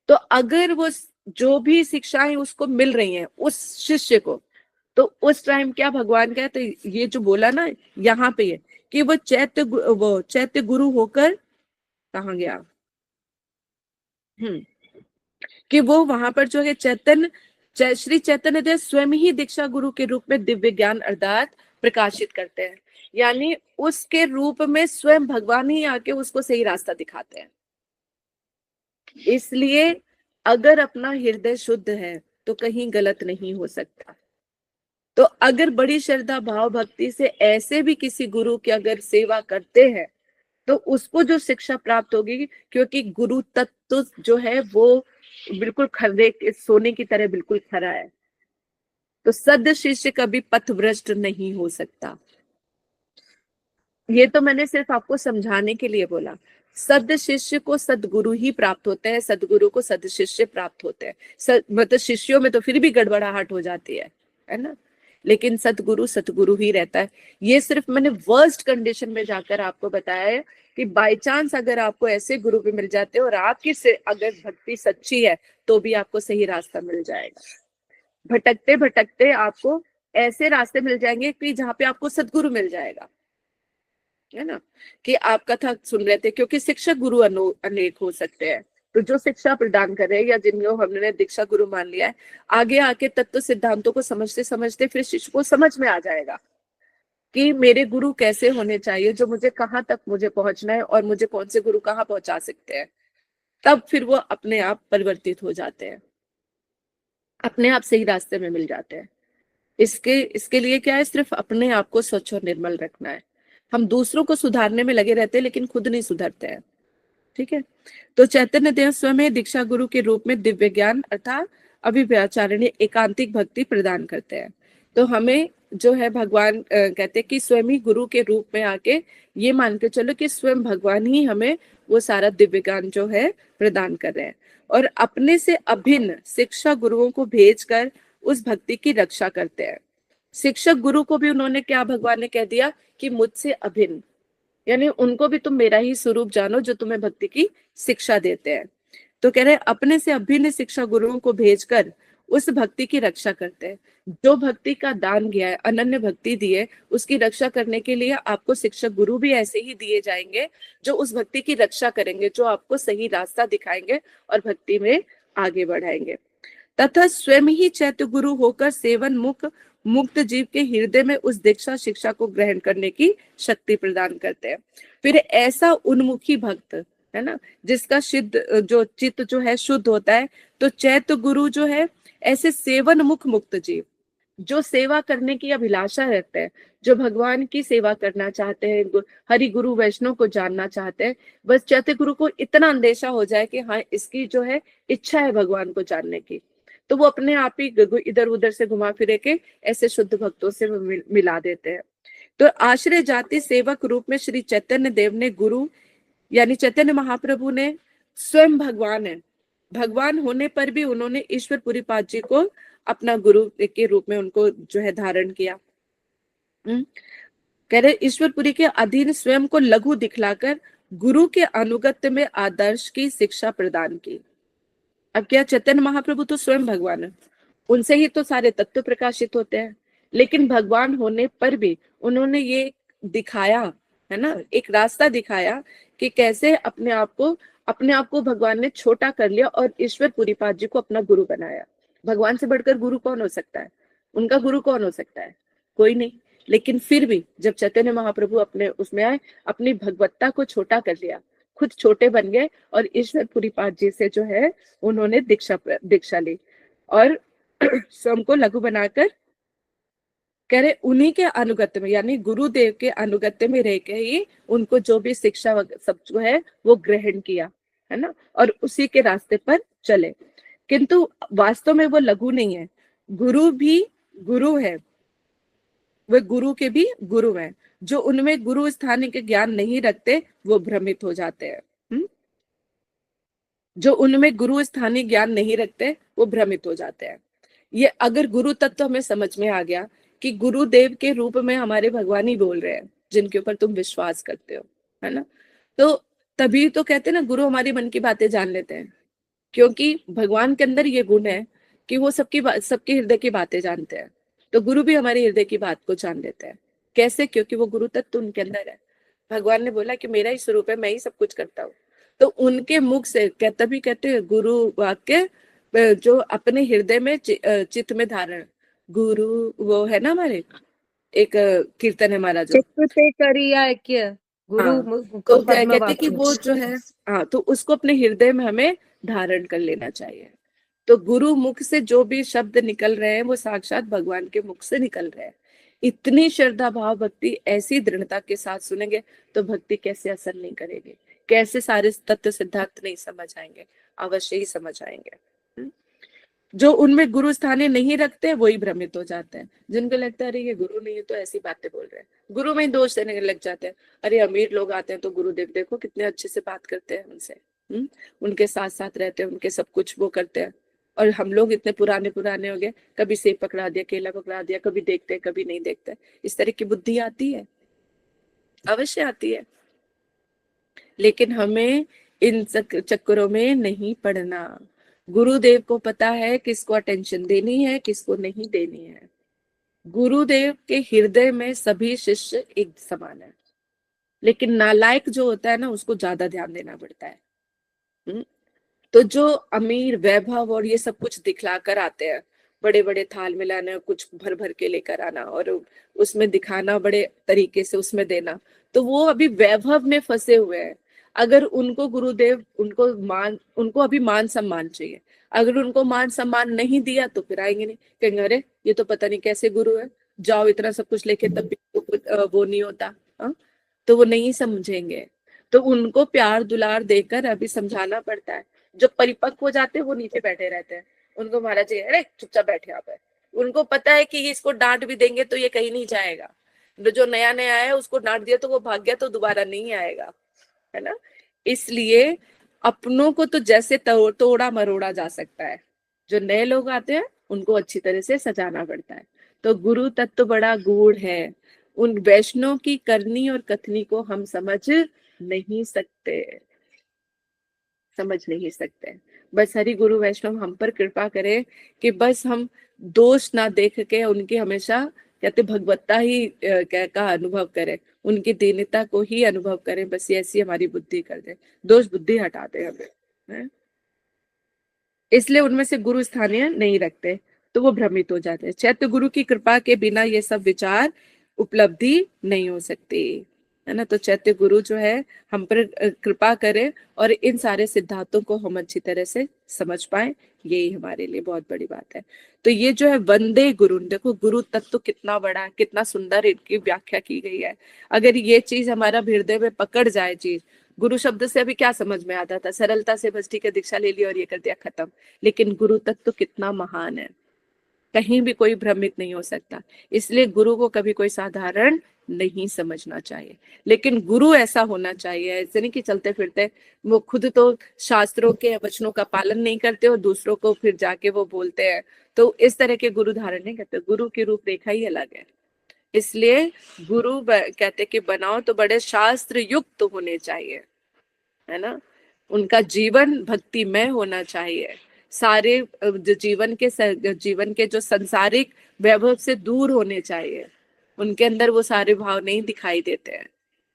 तो अगर वो जो भी शिक्षाएं उसको मिल रही हैं उस शिष्य को, तो उस टाइम क्या भगवान कहते, ये जो बोला ना यहाँ पे है कि वो चैत्य गुरु होकर कहाँ गया, कि वो वहां पर जो है श्री चैतन्य देव स्वयं ही दीक्षा गुरु के रूप में दिव्य ज्ञान अर्थात प्रकाशित करते हैं, यानी उसके रूप में स्वयं भगवान ही आके उसको सही रास्ता दिखाते हैं। इसलिए अगर अपना हृदय शुद्ध है तो कहीं गलत नहीं हो सकता। तो अगर बड़ी श्रद्धा भाव भक्ति से ऐसे भी किसी गुरु की अगर सेवा करते हैं तो उसको जो शिक्षा प्राप्त होगी, क्योंकि गुरु तत्व जो है वो बिल्कुल खरे सोने की तरह बिल्कुल खरा है, तो सद शिष्य कभी पथभ्रष्ट नहीं हो सकता। ये तो मैंने सिर्फ आपको समझाने के लिए बोला। सद शिष्य को सदगुरु ही प्राप्त होते हैं, सदगुरु को सद शिष्य प्राप्त होते हैं। मतलब शिष्यों में तो फिर भी गड़बड़ाहट हो जाती है ना, लेकिन सतगुरु ही रहता है। ये सिर्फ मैंने वर्स्ट कंडीशन में जाकर आपको बताया है कि बाय चांस अगर आपको ऐसे गुरु भी मिल जाते हैं और आपकी से अगर भक्ति सच्ची है तो भी आपको सही रास्ता मिल जाएगा। भटकते भटकते आपको ऐसे रास्ते मिल जाएंगे कि जहाँ पे आपको सदगुरु मिल जाएगा, है ना, कि आप कथा सुन रहे थे, क्योंकि शिक्षक गुरु अनेक हो सकते हैं। तो जो शिक्षा प्रदान कर रहे हैं या जिनको हमने दीक्षा गुरु मान लिया है, आगे आके तत्व सिद्धांतों को समझते समझते फिर शिष्य को समझ में आ जाएगा कि मेरे गुरु कैसे होने चाहिए, जो मुझे कहाँ तक मुझे पहुंचना है और मुझे कौन से गुरु कहाँ पहुंचा सकते हैं। तब फिर वो अपने आप परिवर्तित हो जाते हैं, अपने आप सही रास्ते में मिल जाते हैं। इसके लिए क्या है, सिर्फ अपने आप को स्वच्छ और निर्मल रखना है। हम दूसरों को सुधारने में लगे रहते हैं लेकिन खुद नहीं सुधरते हैं, ठीक है। तो चैतन्य देव स्वयं दीक्षा गुरु के रूप में दिव्य ज्ञान अर्थात अभिव्याचारिणी एकांतिक भक्ति प्रदान करते हैं। तो हमें जो है भगवान कहते हैं कि स्वयं ही गुरु के रूप में आके ये मान के चलो कि स्वयं भगवान ही हमें वो सारा दिव्य ज्ञान जो है प्रदान कर रहे हैं, और अपने से अभिन्न शिक्षा गुरुओं को भेजकर उस भक्ति की रक्षा करते हैं। शिक्षक गुरु को भी उन्होंने क्या, भगवान ने कह दिया कि मुझसे अभिन्न, यानी उनको भी तुम मेरा ही स्वरूप जानो जो तुम्हें भक्ति की शिक्षा देते हैं। तो कह रहे अपने से अभिन्न शिक्षा गुरुओं को भेजकर उस भक्ति की रक्षा करते हैं। जो भक्ति का दान किया है, अनन्य भक्ति दी है, उसकी रक्षा करने के लिए आपको शिक्षक गुरु भी ऐसे ही दिए जाएंगे जो उस भक्ति की रक्षा करेंगे, जो आपको सही रास्ता दिखाएंगे और भक्ति में आगे बढ़ाएंगे। तथा स्वयं ही चैत्य गुरु होकर सेवन मुक्त जीव के हृदय में उस दीक्षा शिक्षा को ग्रहण करने की शक्ति प्रदान करते हैं। फिर ऐसा उन्मुखी भक्त है ना, जिसका जो चित्त जो है शुद्ध होता है, तो चैत्य गुरु जो है ऐसे सेवन मुक्त जीव जो सेवा करने की अभिलाषा रखते हैं, जो भगवान की सेवा करना चाहते हैं, हरि गुरु वैष्णव को जानना चाहते हैं, बस चैत्य गुरु को इतना अंदेशा हो जाए कि हाँ इसकी जो है इच्छा है भगवान को जानने की, तो वो अपने आप ही इधर उधर से घुमा फिरे के ऐसे शुद्ध भक्तों से मिला देते हैं। तो आश्रय जाति सेवक रूप में श्री चैतन्य देव ने गुरु यानी चैतन्य महाप्रभु ने स्वयं भगवान है, भगवान होने पर भी उन्होंने ईश्वर पुरीपाद जी को अपना गुरु के रूप में उनको जो है धारण किया। कह रहे ईश्वरपुरी के अधीन स्वयं को लघु दिखलाकर गुरु के अनुगत्य में आदर्श की शिक्षा प्रदान की। अब क्या चैतन्य महाप्रभु तो स्वयं भगवान है, उनसे ही तो सारे तत्व प्रकाशित होते हैं, लेकिन भगवान होने पर भी उन्होंने ये दिखाया है ना, एक रास्ता दिखाया कि कैसे अपने आप को भगवान ने छोटा कर लिया और ईश्वर पुरीपाद जी को अपना गुरु बनाया। भगवान से बढ़कर गुरु कौन हो सकता है? उनका गुरु कौन हो सकता है? कोई नहीं। लेकिन फिर भी जब चैतन्य महाप्रभु अपने उसमें आए, अपनी भगवत्ता को छोटा कर लिया, खुद छोटे बन गए और ईश्वर पुरीपाद जी से जो है उन्होंने दीक्षा ली और स्वयं को लघु बनाकर कह रहे उन्हीं के अनुगत्य में यानी गुरुदेव के अनुगत्य में रह के ही उनको जो भी शिक्षा सब जो है वो ग्रहण किया है ना, और उसी के रास्ते पर चले। किंतु वास्तव में वो लघु नहीं है, गुरु भी गुरु है, वे गुरु के भी गुरु हैं। जो उनमें गुरु स्थान के ज्ञान नहीं रखते वो भ्रमित हो जाते हैं। जो उनमें गुरु स्थानीय ज्ञान नहीं रखते वो भ्रमित हो जाते हैं। ये अगर गुरु तत्व हमें समझ में आ गया कि गुरुदेव के रूप में हमारे भगवान ही बोल रहे हैं जिनके ऊपर तुम विश्वास करते हो, है ना, तो तभी तो कहते हैं ना गुरु हमारी मन की बातें जान लेते हैं, क्योंकि भगवान के अंदर ये गुण है कि वो सबके हृदय की बातें जानते हैं। तो गुरु भी हमारे हृदय की बात को जान लेते हैं। कैसे? क्योंकि वो गुरु तत्व उनके अंदर है। भगवान ने बोला कि मेरा ही स्वरूप है, मैं ही सब कुछ करता हूँ। तो उनके मुख से तभी कहते हैं गुरु वाक्य जो अपने हृदय में चित्त में धारण, गुरु वो है ना, हमारे एक कीर्तन है हमारा जो गुरु तो कहते कि वो जो है हाँ, तो उसको अपने हृदय में हमें धारण कर लेना चाहिए। तो गुरु मुख से जो भी शब्द निकल रहे हैं वो साक्षात भगवान के मुख से निकल रहे हैं। इतनी श्रद्धा भाव भक्ति ऐसी दृढ़ता के साथ सुनेंगे तो भक्ति कैसे असर नहीं करेगी, कैसे सारे तत्व सिद्धांत नहीं समझ आएंगे? अवश्य ही समझ आएंगे। जो उनमें गुरु स्थानीय नहीं रखते वही भ्रमित हो जाते हैं। जिनको लगता है अरे ये गुरु नहीं है तो ऐसी बातें बोल रहे हैं, गुरु में ही दोष देने लग जाते हैं। अरे अमीर लोग आते हैं तो गुरुदेव देखो कितने अच्छे से बात करते हैं उनसे, उनके साथ साथ रहते हैं, उनके सब कुछ वो करते हैं। और हम लोग इतने पुराने हो गए, कभी सेब पकड़ा दिया, केला पकड़ा दिया, कभी देखते हैं कभी नहीं देखते। इस तरह की बुद्धि आती है, अवश्य आती है, लेकिन हमें इन चक्करों में नहीं पड़ना। गुरुदेव को पता है किसको अटेंशन देनी है, किसको नहीं देनी है। गुरुदेव के हृदय में सभी शिष्य एक समान है, लेकिन नालायक जो होता है ना उसको ज्यादा ध्यान देना पड़ता है। तो जो अमीर वैभव और ये सब कुछ दिखला कर आते हैं, बड़े बड़े थाल में लाना, कुछ भर भर के लेकर आना और उसमें दिखाना, बड़े तरीके से उसमें देना, तो वो अभी वैभव में फंसे हुए हैं। अगर उनको गुरुदेव उनको अभी मान सम्मान चाहिए। अगर उनको मान सम्मान नहीं दिया तो फिर आएंगे नहीं, कहेंगे अरे ये तो पता नहीं कैसे गुरु है, जाओ इतना सब कुछ लेके तब भी वो नहीं होता। तो वो नहीं समझेंगे। तो उनको प्यार दुलार देकर अभी समझाना पड़ता है। जो परिपक्व हो जाते हैं वो नीचे बैठे रहते हैं, उनको महाराज जी अरे चुपचाप बैठे आप है। उनको पता है कि इसको डांट भी देंगे तो ये कहीं नहीं जाएगा। जो नया नया है उसको डांट दिया तो वो भाग गया तो दोबारा नहीं आएगा, है ना। इसलिए अपनों को तो जैसे तोड़ा मरोड़ा जा सकता है, जो नए लोग आते हैं उनको अच्छी तरह से सजाना पड़ता है। तो गुरु तत्व बड़ा गूढ़ है, उन वैष्णव की करनी और कथनी को हम समझ नहीं सकते, समझ नहीं सकते। बस हरि गुरु वैष्णव हम पर कृपा करे कि बस हम दोष ना देख के उनकी हमेशा कहते भगवत्ता ही का अनुभव करें, उनकी दीनता को ही अनुभव करें, बस ऐसी हमारी बुद्धि कर दे, दोष बुद्धि हटा दे हमें, है? इसलिए उनमें से गुरु स्थानीय नहीं रखते तो वो भ्रमित हो जाते हैं। चैत्य गुरु की कृपा के बिना ये सब विचार उपलब्धि नहीं हो सकती, है ना। तो चैत्य गुरु जो है हम पर कृपा करे और इन सारे सिद्धांतों को हम अच्छी तरह से समझ पाए, यही हमारे लिए बहुत बड़ी बात है। तो ये जो है वंदे गुरु, देखो गुरु तत्व कितना बड़ा है, कितना सुंदर इनकी व्याख्या की गई है। अगर ये चीज हमारा हृदय में पकड़ जाए, चीज गुरु शब्द से अभी क्या समझ में आता था, सरलता से बस ठीक है दीक्षा ले ली और ये कर दिया खत्म, लेकिन गुरु तत्व कितना महान है, कहीं भी कोई भ्रमित नहीं हो सकता। इसलिए गुरु को कभी कोई साधारण नहीं समझना चाहिए, लेकिन गुरु ऐसा होना चाहिए, ऐसे नहीं कि चलते फिरते वो खुद तो शास्त्रों के वचनों का पालन नहीं करते और दूसरों को फिर जाके वो बोलते हैं, तो इस तरह के गुरु धारण नहीं करते। गुरु की रूपरेखा ही अलग है। इसलिए गुरु कहते कि बनाओ तो बड़े शास्त्र युक्त होने चाहिए, है ना। उनका जीवन भक्तिमय होना चाहिए, सारे जीवन के जो सांसारिक वैभव से दूर होने चाहिए, उनके अंदर वो सारे भाव नहीं दिखाई देते हैं।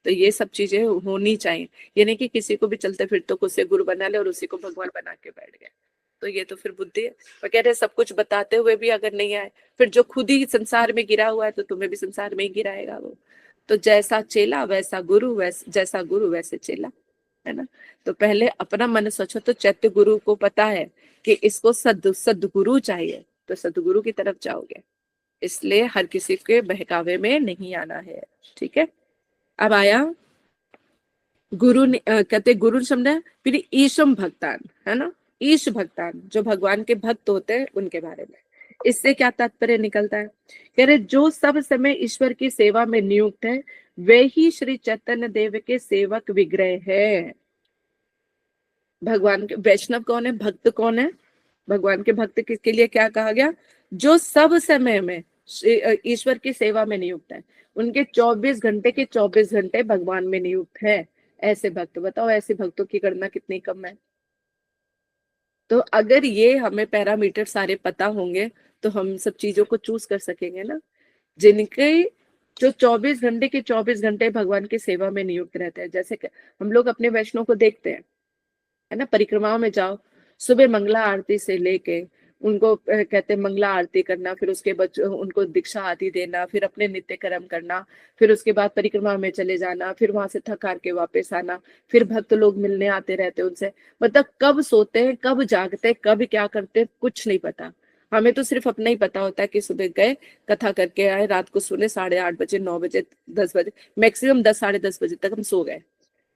तो ये सब चीजें होनी चाहिए, ये नहीं कि किसी को भी चलते फिरते को से गुरु बना ले और उसी को भगवान बना के बैठ गए, तो ये तो फिर बुद्धि है। वो कह रहे सब कुछ बताते हुए भी अगर नहीं आए, फिर जो खुद ही संसार में गिरा हुआ है तो तुम्हें भी संसार में ही गिराएगा वो। तो जैसा चेला वैसा गुरु, जैसा गुरु वैसे चेला, है ना। तो पहले अपना मन स्वच्छ हो। तो चैत्य गुरु को पता है कि इसको सद्गुरु चाहिए, तो सद्गुरु की तरफ जाओगे, इसलिए हर किसी के बहकावे में नहीं आना है, ठीक है। अब आया गुरु कहते गुरु शब्द है फिर ईशम भक्तान, है ना। ईश भक्तान जो भगवान के भक्त होते हैं उनके बारे में, इससे क्या तात्पर्य निकलता है, कह रहे जो सब समय ईश्वर की सेवा में नियुक्त है वे ही श्री चैतन्य देव के सेवक विग्रह है। भगवान के वैष्णव कौन है, भक्त कौन है, भगवान के भक्त किसके लिए क्या कहा गया, जो सब समय में ईश्वर की सेवा में नियुक्त है, उनके 24 घंटे के 24 घंटे भगवान में नियुक्त है, ऐसे भक्त। बताओ ऐसे भक्तों की गणना कितनी कम है। तो अगर ये हमें पैरामीटर सारे पता होंगे तो हम सब चीजों को चूज कर सकेंगे ना। जिनके जो 24 घंटे के 24 घंटे भगवान की सेवा में नियुक्त रहते हैं, जैसे कि हम लोग अपने वैष्णव को देखते हैं, है ना। परिक्रमाओं में जाओ, सुबह मंगला आरती से लेके उनको कहते मंगला आरती करना, फिर उसके बाद उनको दीक्षा आदि देना, फिर अपने नित्य कर्म करना, फिर उसके बाद परिक्रमा में चले जाना, फिर वहां से थक हार के वापस आना, फिर भक्त लोग मिलने आते रहते उनसे। मतलब कब सोते हैं, कब जागते हैं, कब क्या करते हैं, कुछ नहीं पता। हमें तो सिर्फ अपना ही पता होता है कि सुबह गए, कथा करके आए, रात को सोने 8:30 बजे, 9 बजे, 10 बजे, मैक्सिमम 10 साढ़े 10 बजे तक हम सो गए।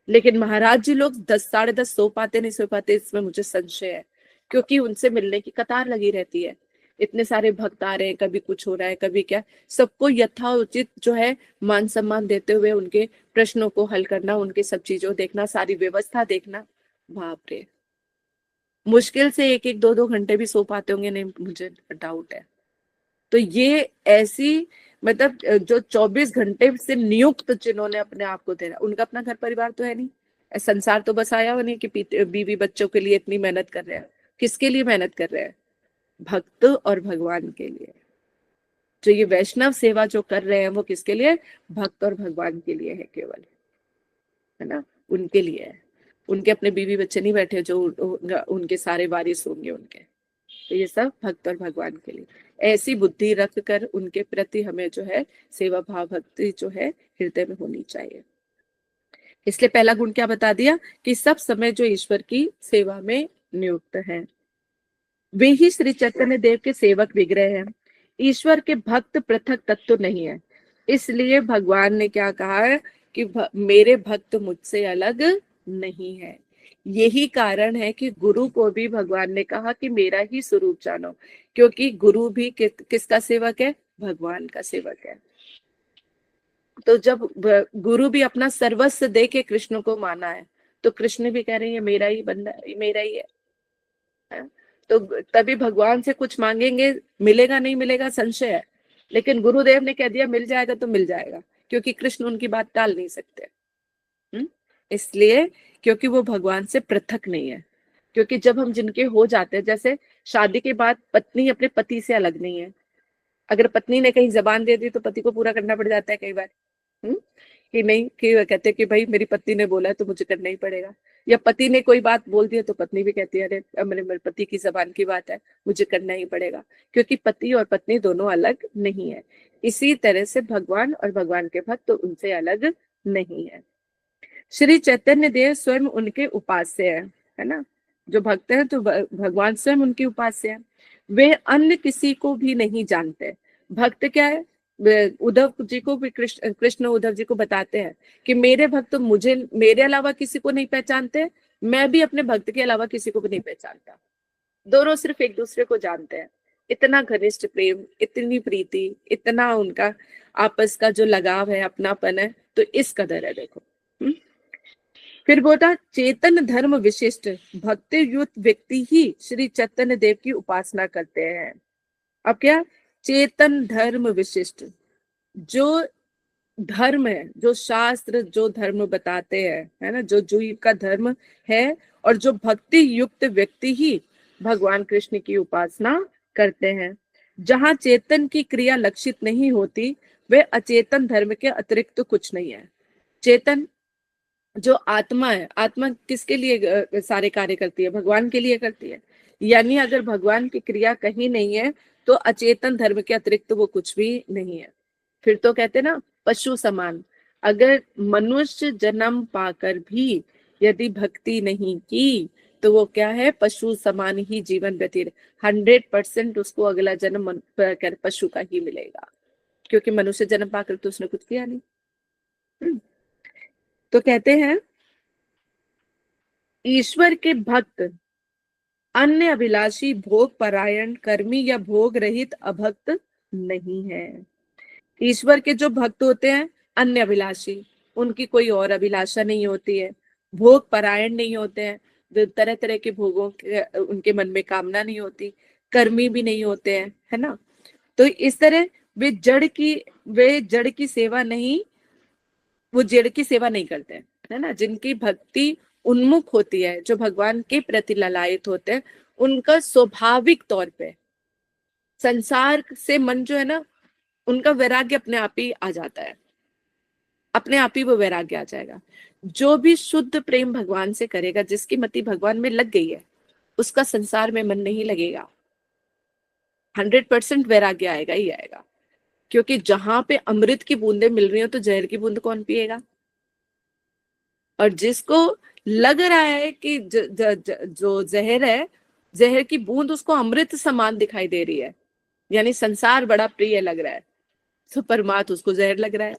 लेकिन महाराज जी लोग 10 साढ़े 10 सो पाते नहीं सो पाते, इसमें मुझे संशय है, क्योंकि उनसे मिलने की कतार लगी रहती है। इतने सारे भक्त आ रहे हैं, कभी कुछ हो रहा है, कभी क्या, सबको यथाउचित जो है मान सम्मान देते हुए उनके प्रश्नों को हल करना, उनके सब चीजों देखना, सारी व्यवस्था देखना। बाप रे, मुश्किल से 1-1, 2-2 घंटे भी सो पाते होंगे, नहीं मुझे डाउट है। तो ये ऐसी मतलब जो 24 घंटे से नियुक्त जिन्होंने अपने आप को दे रहा, उनका अपना घर परिवार तो है नहीं, संसार तो बस आया हो नहीं कि बीवी बच्चों के लिए इतनी मेहनत कर रहे हैं। किसके लिए मेहनत कर रहे हैं, भक्त और भगवान के लिए। जो ये वैष्णव सेवा जो कर रहे हैं वो किसके लिए, भक्त और भगवान के लिए है केवल, है ना, उनके लिए है। उनके अपने बीवी बच्चे नहीं बैठे जो उनके सारे वारिस होंगे उनके, तो ये सब भक्त और भगवान के लिए। ऐसी बुद्धि रख कर उनके प्रति हमें जो है सेवा भाव भक्ति जो है हृदय में होनी चाहिए। इसलिए पहला गुण क्या बता दिया कि सब समय जो ईश्वर की सेवा में नियुक्त हैं वे ही श्री चैतन्य देव के सेवक विग्रह हैं। ईश्वर के भक्त पृथक तत्व नहीं है, इसलिए भगवान ने क्या कहा है कि मेरे भक्त मुझसे अलग नहीं है। यही कारण है कि गुरु को भी भगवान ने कहा कि मेरा ही स्वरूप जानो, क्योंकि गुरु भी किसका सेवक है, भगवान का सेवक है। तो जब गुरु भी अपना सर्वस्व दे के कृष्ण को माना है, तो कृष्ण भी कह रहे हैं मेरा ही बंदा, मेरा ही है। तो तभी भगवान से कुछ मांगेंगे, मिलेगा नहीं मिलेगा संशय है, लेकिन गुरुदेव ने कह दिया मिल जाएगा तो मिल जाएगा, क्योंकि कृष्ण उनकी बात टाल नहीं सकते। इसलिए क्योंकि वो भगवान से पृथक नहीं है। क्योंकि जब हम जिनके हो जाते हैं, जैसे शादी के बाद पत्नी अपने पति से अलग नहीं है। अगर पत्नी ने कहीं जबान दे दी तो पति को पूरा करना पड़ जाता है कई बार। कि नहीं, कि वो कहते हैं कि भाई मेरी पत्नी ने बोला है तो मुझे करना ही पड़ेगा। या पति ने कोई बात बोल दी है तो पत्नी भी कहती है अरे मेरे पति की जबान की बात है, मुझे करना ही पड़ेगा। क्योंकि पति और पत्नी दोनों अलग नहीं है। इसी तरह से भगवान और भगवान के भक्त तो उनसे अलग नहीं है। श्री चैतन्य देव स्वयं उनके उपास्य है ना। जो भक्त हैं तो भगवान स्वयं उनके उपास्य है। वे अन्य किसी को भी नहीं जानते। भक्त क्या है, उद्धव जी को भी कृष्ण उद्धव जी को बताते हैं कि मेरे भक्त मुझे, मेरे अलावा किसी को नहीं पहचानते, मैं भी अपने भक्त के अलावा किसी को भी नहीं पहचानता। दोनों सिर्फ एक दूसरे को जानते हैं। इतना घनिष्ठ प्रेम, इतनी प्रीति, इतना उनका आपस का जो लगाव है, अपनापन है, तो इस कदर है देखो। फिर बोला चेतन धर्म विशिष्ट भक्ति युक्त व्यक्ति ही श्री चैतन्य देव की उपासना करते हैं। अब क्या, चेतन धर्म विशिष्ट, जो धर्म है, जो शास्त्र जो धर्म बताते हैं, है ना, जो जीव का धर्म है, और जो भक्ति युक्त व्यक्ति ही भगवान कृष्ण की उपासना करते हैं। जहां चेतन की क्रिया लक्षित नहीं होती, वे अचेतन धर्म के अतिरिक्त कुछ नहीं है। चेतन जो आत्मा है, आत्मा किसके लिए सारे कार्य करती है, भगवान के लिए करती है। यानी अगर भगवान की क्रिया कहीं नहीं है तो अचेतन धर्म के अतिरिक्त वो कुछ भी नहीं है। फिर तो कहते ना पशु समान। अगर मनुष्य जन्म पाकर भी यदि भक्ति नहीं की तो वो क्या है, पशु समान ही जीवन व्यतीत। 100% उसको अगला जन्म पशु का ही मिलेगा, क्योंकि मनुष्य जन्म पाकर तो उसने कुछ किया नहीं। तो कहते हैं ईश्वर के भक्त अन्य अभिलाषी, भोग परायण, कर्मी या भोग रहित अभक्त नहीं है। ईश्वर के जो भक्त होते हैं अन्य अभिलाषी, उनकी कोई और अभिलाषा नहीं होती है। भोग परायण नहीं होते हैं, तरह तरह के भोगों के उनके मन में कामना नहीं होती। कर्मी भी नहीं होते हैं, है ना। तो इस तरह वे जड़ की सेवा नहीं, वो जड़ की सेवा नहीं करते हैं, है ना। जिनकी भक्ति उन्मुख होती है, जो भगवान के प्रति ललायत होते हैं, उनका स्वाभाविक तौर पे संसार से मन जो है ना, उनका वैराग्य अपने आप ही आ जाता है, अपने आप ही वो वैराग्य आ जाएगा। जो भी शुद्ध प्रेम भगवान से करेगा, जिसकी मति भगवान में लग गई है, उसका संसार में मन नहीं लगेगा। 100% वैराग्य आएगा ही आएगा। क्योंकि जहां पे अमृत की बूंदें मिल रही हो तो जहर की बूंद कौन पिएगा। और जिसको लग रहा है कि जो जहर है, जहर की बूंद उसको अमृत समान दिखाई दे रही है, यानी संसार बड़ा प्रिय लग रहा है, तो परमात्मा उसको जहर लग रहा है।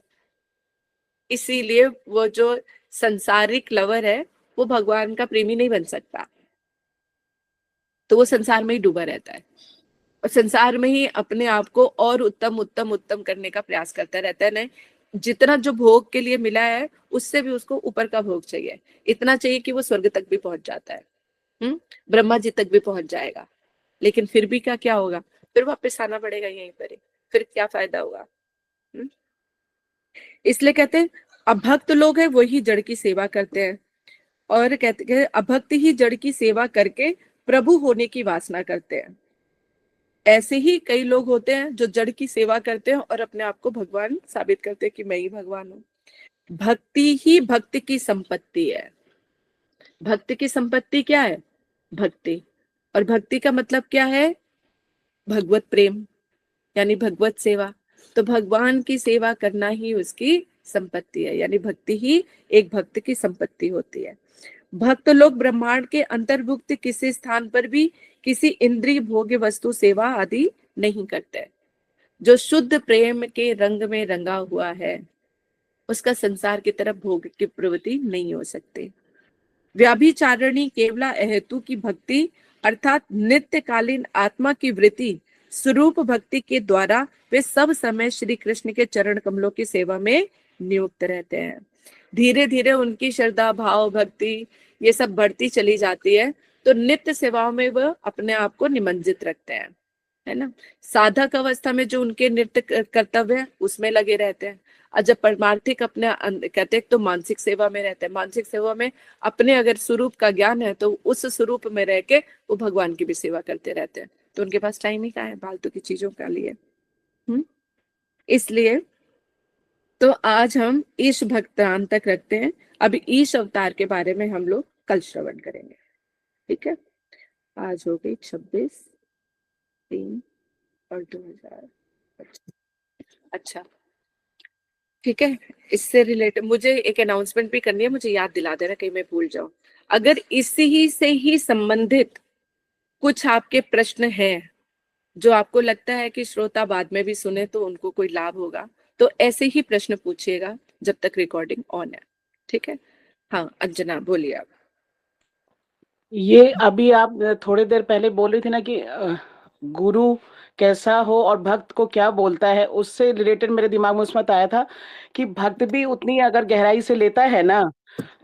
इसीलिए वो जो संसारिक लवर है वो भगवान का प्रेमी नहीं बन सकता, तो वो संसार में ही डूबा रहता है और संसार में ही अपने आप को और उत्तम उत्तम उत्तम करने का प्रयास करता रहता है। नहीं, जितना जो भोग के लिए मिला है उससे भी उसको ऊपर का भोग चाहिए। इतना चाहिए कि वो स्वर्ग तक भी पहुंच जाता है, ब्रह्मा जी तक भी पहुंच जाएगा। लेकिन फिर भी क्या होगा, फिर वापस आना पड़ेगा यहीं पर ही, फिर क्या फायदा होगा। इसलिए कहते हैं अभक्त लोग हैं वही जड़ की सेवा करते हैं, और कहते हैं अभक्त ही जड़ की सेवा करके प्रभु होने की वासना करते हैं। ऐसे ही कई लोग होते हैं जो जड़ की सेवा करते हैं और अपने आप को भगवान साबित करते हैं कि मैं ही भगवान हूँ। भक्ति ही भक्त की संपत्ति है। भक्त की संपत्ति क्या है, भक्ति। और भक्ति का मतलब क्या है, भगवत प्रेम, यानी भगवत सेवा। तो भगवान की सेवा करना ही उसकी संपत्ति है, यानी भक्ति ही एक भक्त की संपत्ति होती है। भक्त लोग ब्रह्मांड के अंतर्भुक्त किसी स्थान पर भी किसी इंद्रिय भोग्य वस्तु सेवा आदि नहीं करते। जो शुद्ध प्रेम के रंग में रंगा हुआ है उसका संसार की तरफ भोग की प्रवृत्ति नहीं हो सकती। व्याभिचारिणी केवला अहेतु की भक्ति अर्थात नित्यकालीन आत्मा की वृत्ति स्वरूप भक्ति के द्वारा वे सब समय श्री कृष्ण के चरण कमलों की सेवा में नियुक्त रहते हैं। धीरे धीरे उनकी श्रद्धा भाव भक्ति ये सब बढ़ती चली जाती है, तो नित्य सेवाओं में वह अपने आप को निमज्जित रखते हैं, है ना। साधक अवस्था में जो उनके नित्य कर्तव्य है उसमें लगे रहते हैं। और जब परमार्थिक अपने कहते हैं तो मानसिक सेवा में रहते हैं, मानसिक सेवा में अपने अगर स्वरूप का ज्ञान है तो उस स्वरूप में रह के वो भगवान की भी सेवा करते रहते हैं, तो उनके पास टाइम ही कहाँ है फालतू की चीजों का लिए। इसलिए तो आज हम ईश भक्तान तक रखते हैं। अभी ईश अवतार के बारे में हम लोग कल श्रवण करेंगे, ठीक है। आज हो गई 26/3/2025। अच्छा ठीक है। इससे रिलेटेड मुझे एक अनाउंसमेंट भी करनी है, मुझे याद दिला देना कहीं मैं भूल जाऊं। अगर इसी ही से ही संबंधित कुछ आपके प्रश्न हैं जो आपको लगता है कि श्रोता बाद में भी सुने तो उनको कोई लाभ होगा, तो ऐसे ही प्रश्न पूछिएगा जब तक रिकॉर्डिंग ऑन है, ठीक है। हाँ अंजना बोलिए आप। ये अभी आप थोड़ी देर पहले बोल रही थी ना कि गुरु कैसा हो और भक्त को क्या बोलता है, उससे रिलेटेड मेरे दिमाग में उसमें आया था कि भक्त भी उतनी अगर गहराई से लेता है ना,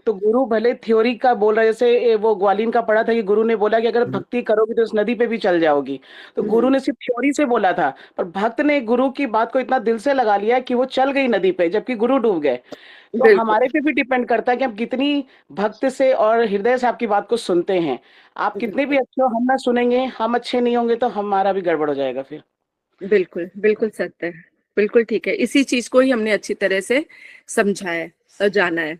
तो गुरु भले थ्योरी का बोल रहा है, जैसे वो ग्वालिन का पढ़ा था कि गुरु ने बोला कि अगर भक्ति करोगी तो उस नदी पे भी चल जाओगी, तो गुरु ने सिर्फ थ्योरी से बोला था, पर भक्त ने गुरु की बात को इतना दिल से लगा लिया कि वो चल गई नदी पे जबकि गुरु डूब गए। तो बिल्कुल हमारे पे भी डिपेंड करता है कि हम कितनी भक्त से और हृदय से आपकी बात को सुनते हैं। आप कितने भी अच्छे हो, हम ना सुनेंगे, हम अच्छे नहीं होंगे तो हमारा भी गड़बड़ हो जाएगा फिर। बिल्कुल बिल्कुल सत्य है, बिल्कुल ठीक है। इसी चीज को ही हमने अच्छी तरह से समझा है और जाना है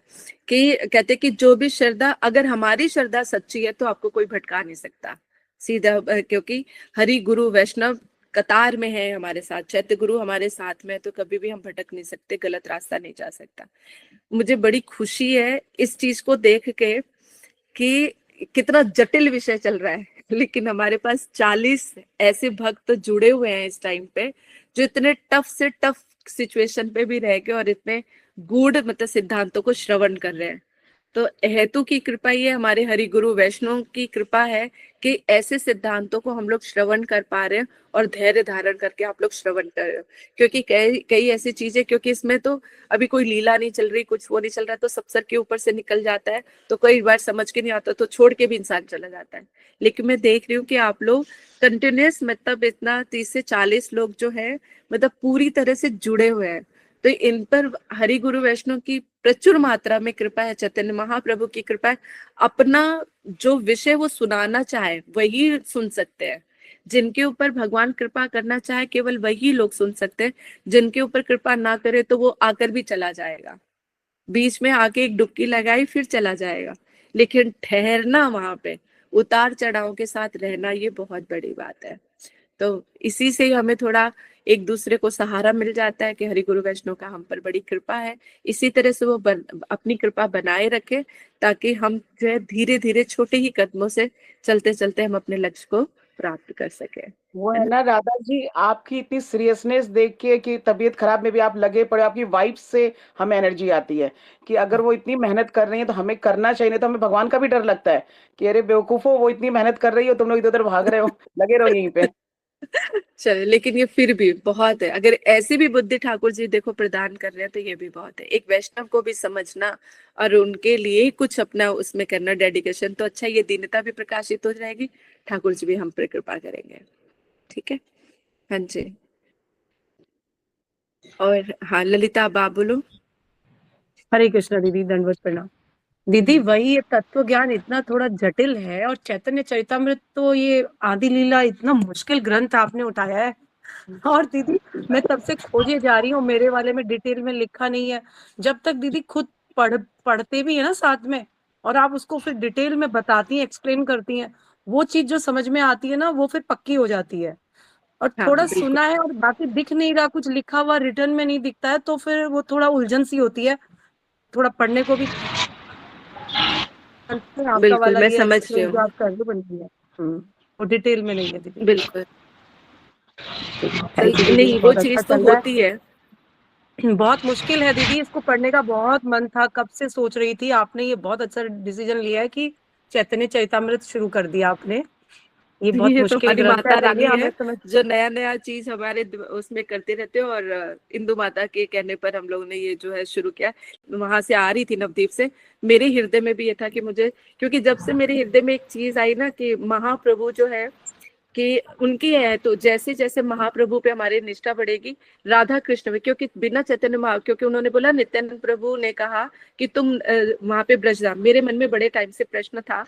कि कहते कि जो भी श्रद्धा, अगर हमारी श्रद्धा सच्ची है तो आपको कोई भटका नहीं सकता सीधा, क्योंकि हरि गुरु वैष्णव कतार में है हमारे साथ, चैत्य गुरु हमारे साथ में है, तो कभी भी हम भटक नहीं सकते, गलत रास्ता नहीं जा सकता। मुझे बड़ी खुशी है इस चीज को देख के कि कितना जटिल विषय चल रहा है, लेकिन हमारे पास 40 ऐसे भक्त जुड़े हुए हैं इस टाइम पे जो इतने टफ से टफ सिचुएशन पे भी रह के और इतने गूढ़ मतलब सिद्धांतों को श्रवण कर रहे हैं। तो हेतु की कृपा, ये हमारे हरि गुरु वैष्णव की कृपा है कि ऐसे सिद्धांतों को हम लोग श्रवण कर पा रहे हैं और धैर्य धारण करके आप लोग श्रवण कर रहे हो, क्योंकि कई कई ऐसी चीजें, क्योंकि इसमें तो अभी कोई लीला नहीं चल रही, कुछ वो नहीं चल रहा, तो सब सर के ऊपर से निकल जाता है, तो कई बार समझ के नहीं आता तो छोड़ के भी इंसान चला जाता है। लेकिन मैं देख रही हूँ कि आप लोग कंटिन्यूस मतलब इतना 30 से 40 लोग जो है मतलब पूरी तरह से जुड़े हुए हैं, तो इन पर हरि गुरु वैष्णव की प्रचुर मात्रा में कृपा है, चैतन्य महाप्रभु की कृपा है। अपना जो विषय वो सुनाना चाहे वही सुन सकते हैं, जिनके ऊपर भगवान कृपा करना चाहे केवल वही लोग सुन सकते हैं, जिनके ऊपर कृपा ना करे तो वो आकर भी चला जाएगा, बीच में आके एक डुबकी लगाई फिर चला जाएगा, लेकिन ठहरना वहां पे उतार चढ़ाव के साथ रहना ये बहुत बड़ी बात है। तो इसी से ही हमें थोड़ा एक दूसरे को सहारा मिल जाता है कि हरि गुरु वैष्णव का हम पर बड़ी कृपा है। इसी तरह से वो अपनी कृपा बनाए रखे ताकि हम जो है धीरे धीरे छोटे ही कदमों से चलते चलते हम अपने लक्ष्य को प्राप्त कर सके। वो है ना राधा जी, आपकी इतनी सीरियसनेस देख के कि तबीयत खराब में भी आप लगे पड़े, आपकी वाइफ से हमें एनर्जी आती है कि अगर वो इतनी मेहनत कर रही है तो हमें करना चाहिए, नहीं तो हमें भगवान का भी डर लगता है कि अरे बेवकूफो, वो इतनी मेहनत कर रही हो, तुम लोग इधर उधर भाग रहे हो, लगे रहो यहीं पे। चले, लेकिन ये फिर भी बहुत है, अगर ऐसी भी बुद्धि ठाकुर जी देखो प्रदान कर रहे हैं तो ये भी बहुत है। एक वैष्णव को भी समझना और उनके लिए कुछ अपना उसमें करना डेडिकेशन, तो अच्छा ये दीनता भी प्रकाशित हो जाएगी, ठाकुर जी भी हम पर कृपा करेंगे, ठीक है। हाँ जी, और हाँ ललिता अब आप बोलो। हरे कृष्णा दीदी, दंडवत प्रणाम। दीदी वही ये तत्व ज्ञान इतना थोड़ा जटिल है, और चैतन्य चरितमृत तो ये आदि लीला इतना मुश्किल ग्रंथ आपने उठाया है। और दीदी मैं तब से खोजे जा रही हूँ, मेरे वाले में डिटेल में लिखा नहीं है। जब तक दीदी खुद पढ़ते भी है ना साथ में, और आप उसको फिर डिटेल में बताती हैं, एक्सप्लेन करती हैं, वो चीज जो समझ में आती है ना वो फिर पक्की हो जाती है। और हाँ थोड़ा बिल्कुल सुना है और बाकी दिख नहीं रहा, कुछ लिखा हुआ रिटर्न में नहीं दिखता है, तो फिर वो थोड़ा उलझन सी होती है, थोड़ा पढ़ने को भी। आपका बिल्कुल वाला मैं ये समझ रही एक्सप्लेन जो हूँ। आप कर रहे हो बढ़िया है। वो डिटेल में नहीं है दीदी। बिल्कुल थैंक यू सही, दीदी, नहीं वो बहुत अच्छा चीज तो चल रहा होती है। है। बहुत मुश्किल है दीदी, इसको पढ़ने का बहुत मन था, कब से सोच रही थी। आपने ये बहुत अच्छा डिसीजन लिया है कि चैतन्य चरितमृत शुरू कर दिया आपने। ये बहुत ये तो मुश्किल हमारी ग्रंथ है, माता पर ये रानी हमें है समझ। जो नया नया चीज हमारे उसमें करते रहते हो, और इंदु माता के कहने पर हम लोग ने ये जो है शुरू किया। वहां से आ रही थी नवदीप से, मेरे हृदय में भी ये था कि मुझे, क्योंकि जब से मेरे हृदय में एक चीज आई ना कि महाप्रभु जो है कि उनकी है, तो जैसे जैसे महाप्रभु पे हमारी निष्ठा बढ़ेगी, राधा कृष्ण में, क्योंकि बिना चैतन्य क्योंकि उन्होंने बोला, नित्यानंद प्रभु ने कहा कि तुम वहां पे ब्रजधाम, मेरे मन में बड़े टाइम से प्रश्न था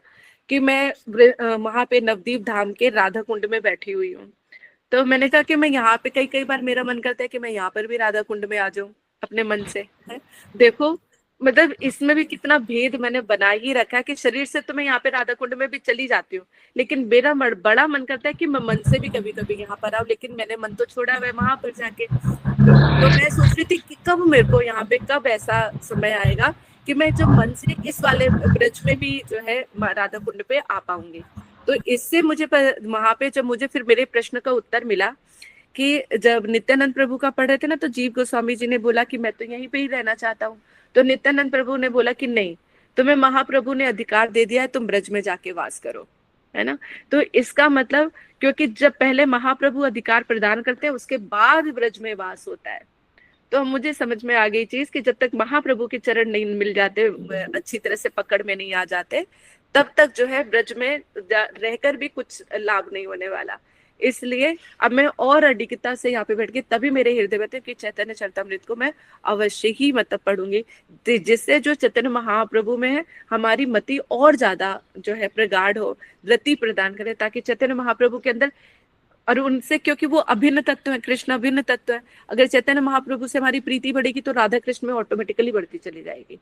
कि मैं वहां पे नवदीप धाम के राधा कुंड में बैठी हुई हूँ, तो मैंने कहा कि मैं यहाँ पे कई कई बार मेरा मन करता है कि मैं यहाँ पर भी राधा कुंड में आ जाऊं अपने मन से, है? देखो मतलब इसमें भी कितना भेद मैंने बना ही रखा है कि शरीर से तो मैं यहाँ पे राधा कुंड में भी चली जाती हूँ, लेकिन मेरा बड़ा मन करता है कि मैं मन से भी कभी कभी यहाँ पर आऊं, लेकिन मैंने मन तो छोड़ा हुआ है वहां पर जाके। तो मैं सोच रही थी कि कब मेरे को यहाँ पे, कब ऐसा समय आएगा कि मैं जब मन से इस वाले ब्रज में भी जो है राधा कुंड पे आ पाऊंगी। तो इससे मुझे वहां पे जब मुझे फिर मेरे प्रश्न का उत्तर मिला कि जब नित्यानंद प्रभु का पढ़ रहे थे ना, तो जीव गोस्वामी जी ने बोला कि मैं तो यहीं पे ही रहना चाहता हूँ, तो नित्यानंद प्रभु ने बोला कि नहीं, तुम्हें महाप्रभु ने अधिकार दे दिया है, तुम ब्रज में जाके वास करो, है ना। तो इसका मतलब, क्योंकि जब पहले महाप्रभु अधिकार प्रदान करते हैं उसके बाद ब्रज में वास होता है, तो मुझे समझ में आ गई चीज कि जब तक महाप्रभु के चरण नहीं मिल जाते, अच्छी तरह से पकड़ में नहीं आ जाते, तब तक जो है ब्रज में रहकर भी कुछ लाभ नहीं होने वाला। इसलिए अब मैं और अधिकता से यहाँ पे बैठ के तभी मेरे हृदय में थे कि चैतन्य चरितामृत को मैं अवश्य ही मतलब पढ़ूंगी, जिससे जो चैतन्य महाप्रभु में है हमारी मति और ज्यादा जो है प्रगाढ़ हो, रति प्रदान करे, ताकि चैतन्य महाप्रभु के अंदर, और उनसे, क्योंकि वो अभिन्न तत्व है, कृष्ण अभिन्न तत्व है, अगर चैतन्य महाप्रभु से हमारी प्रीति बढ़ेगी तो राधा कृष्ण में ऑटोमेटिकली बढ़ती चली जाएगी।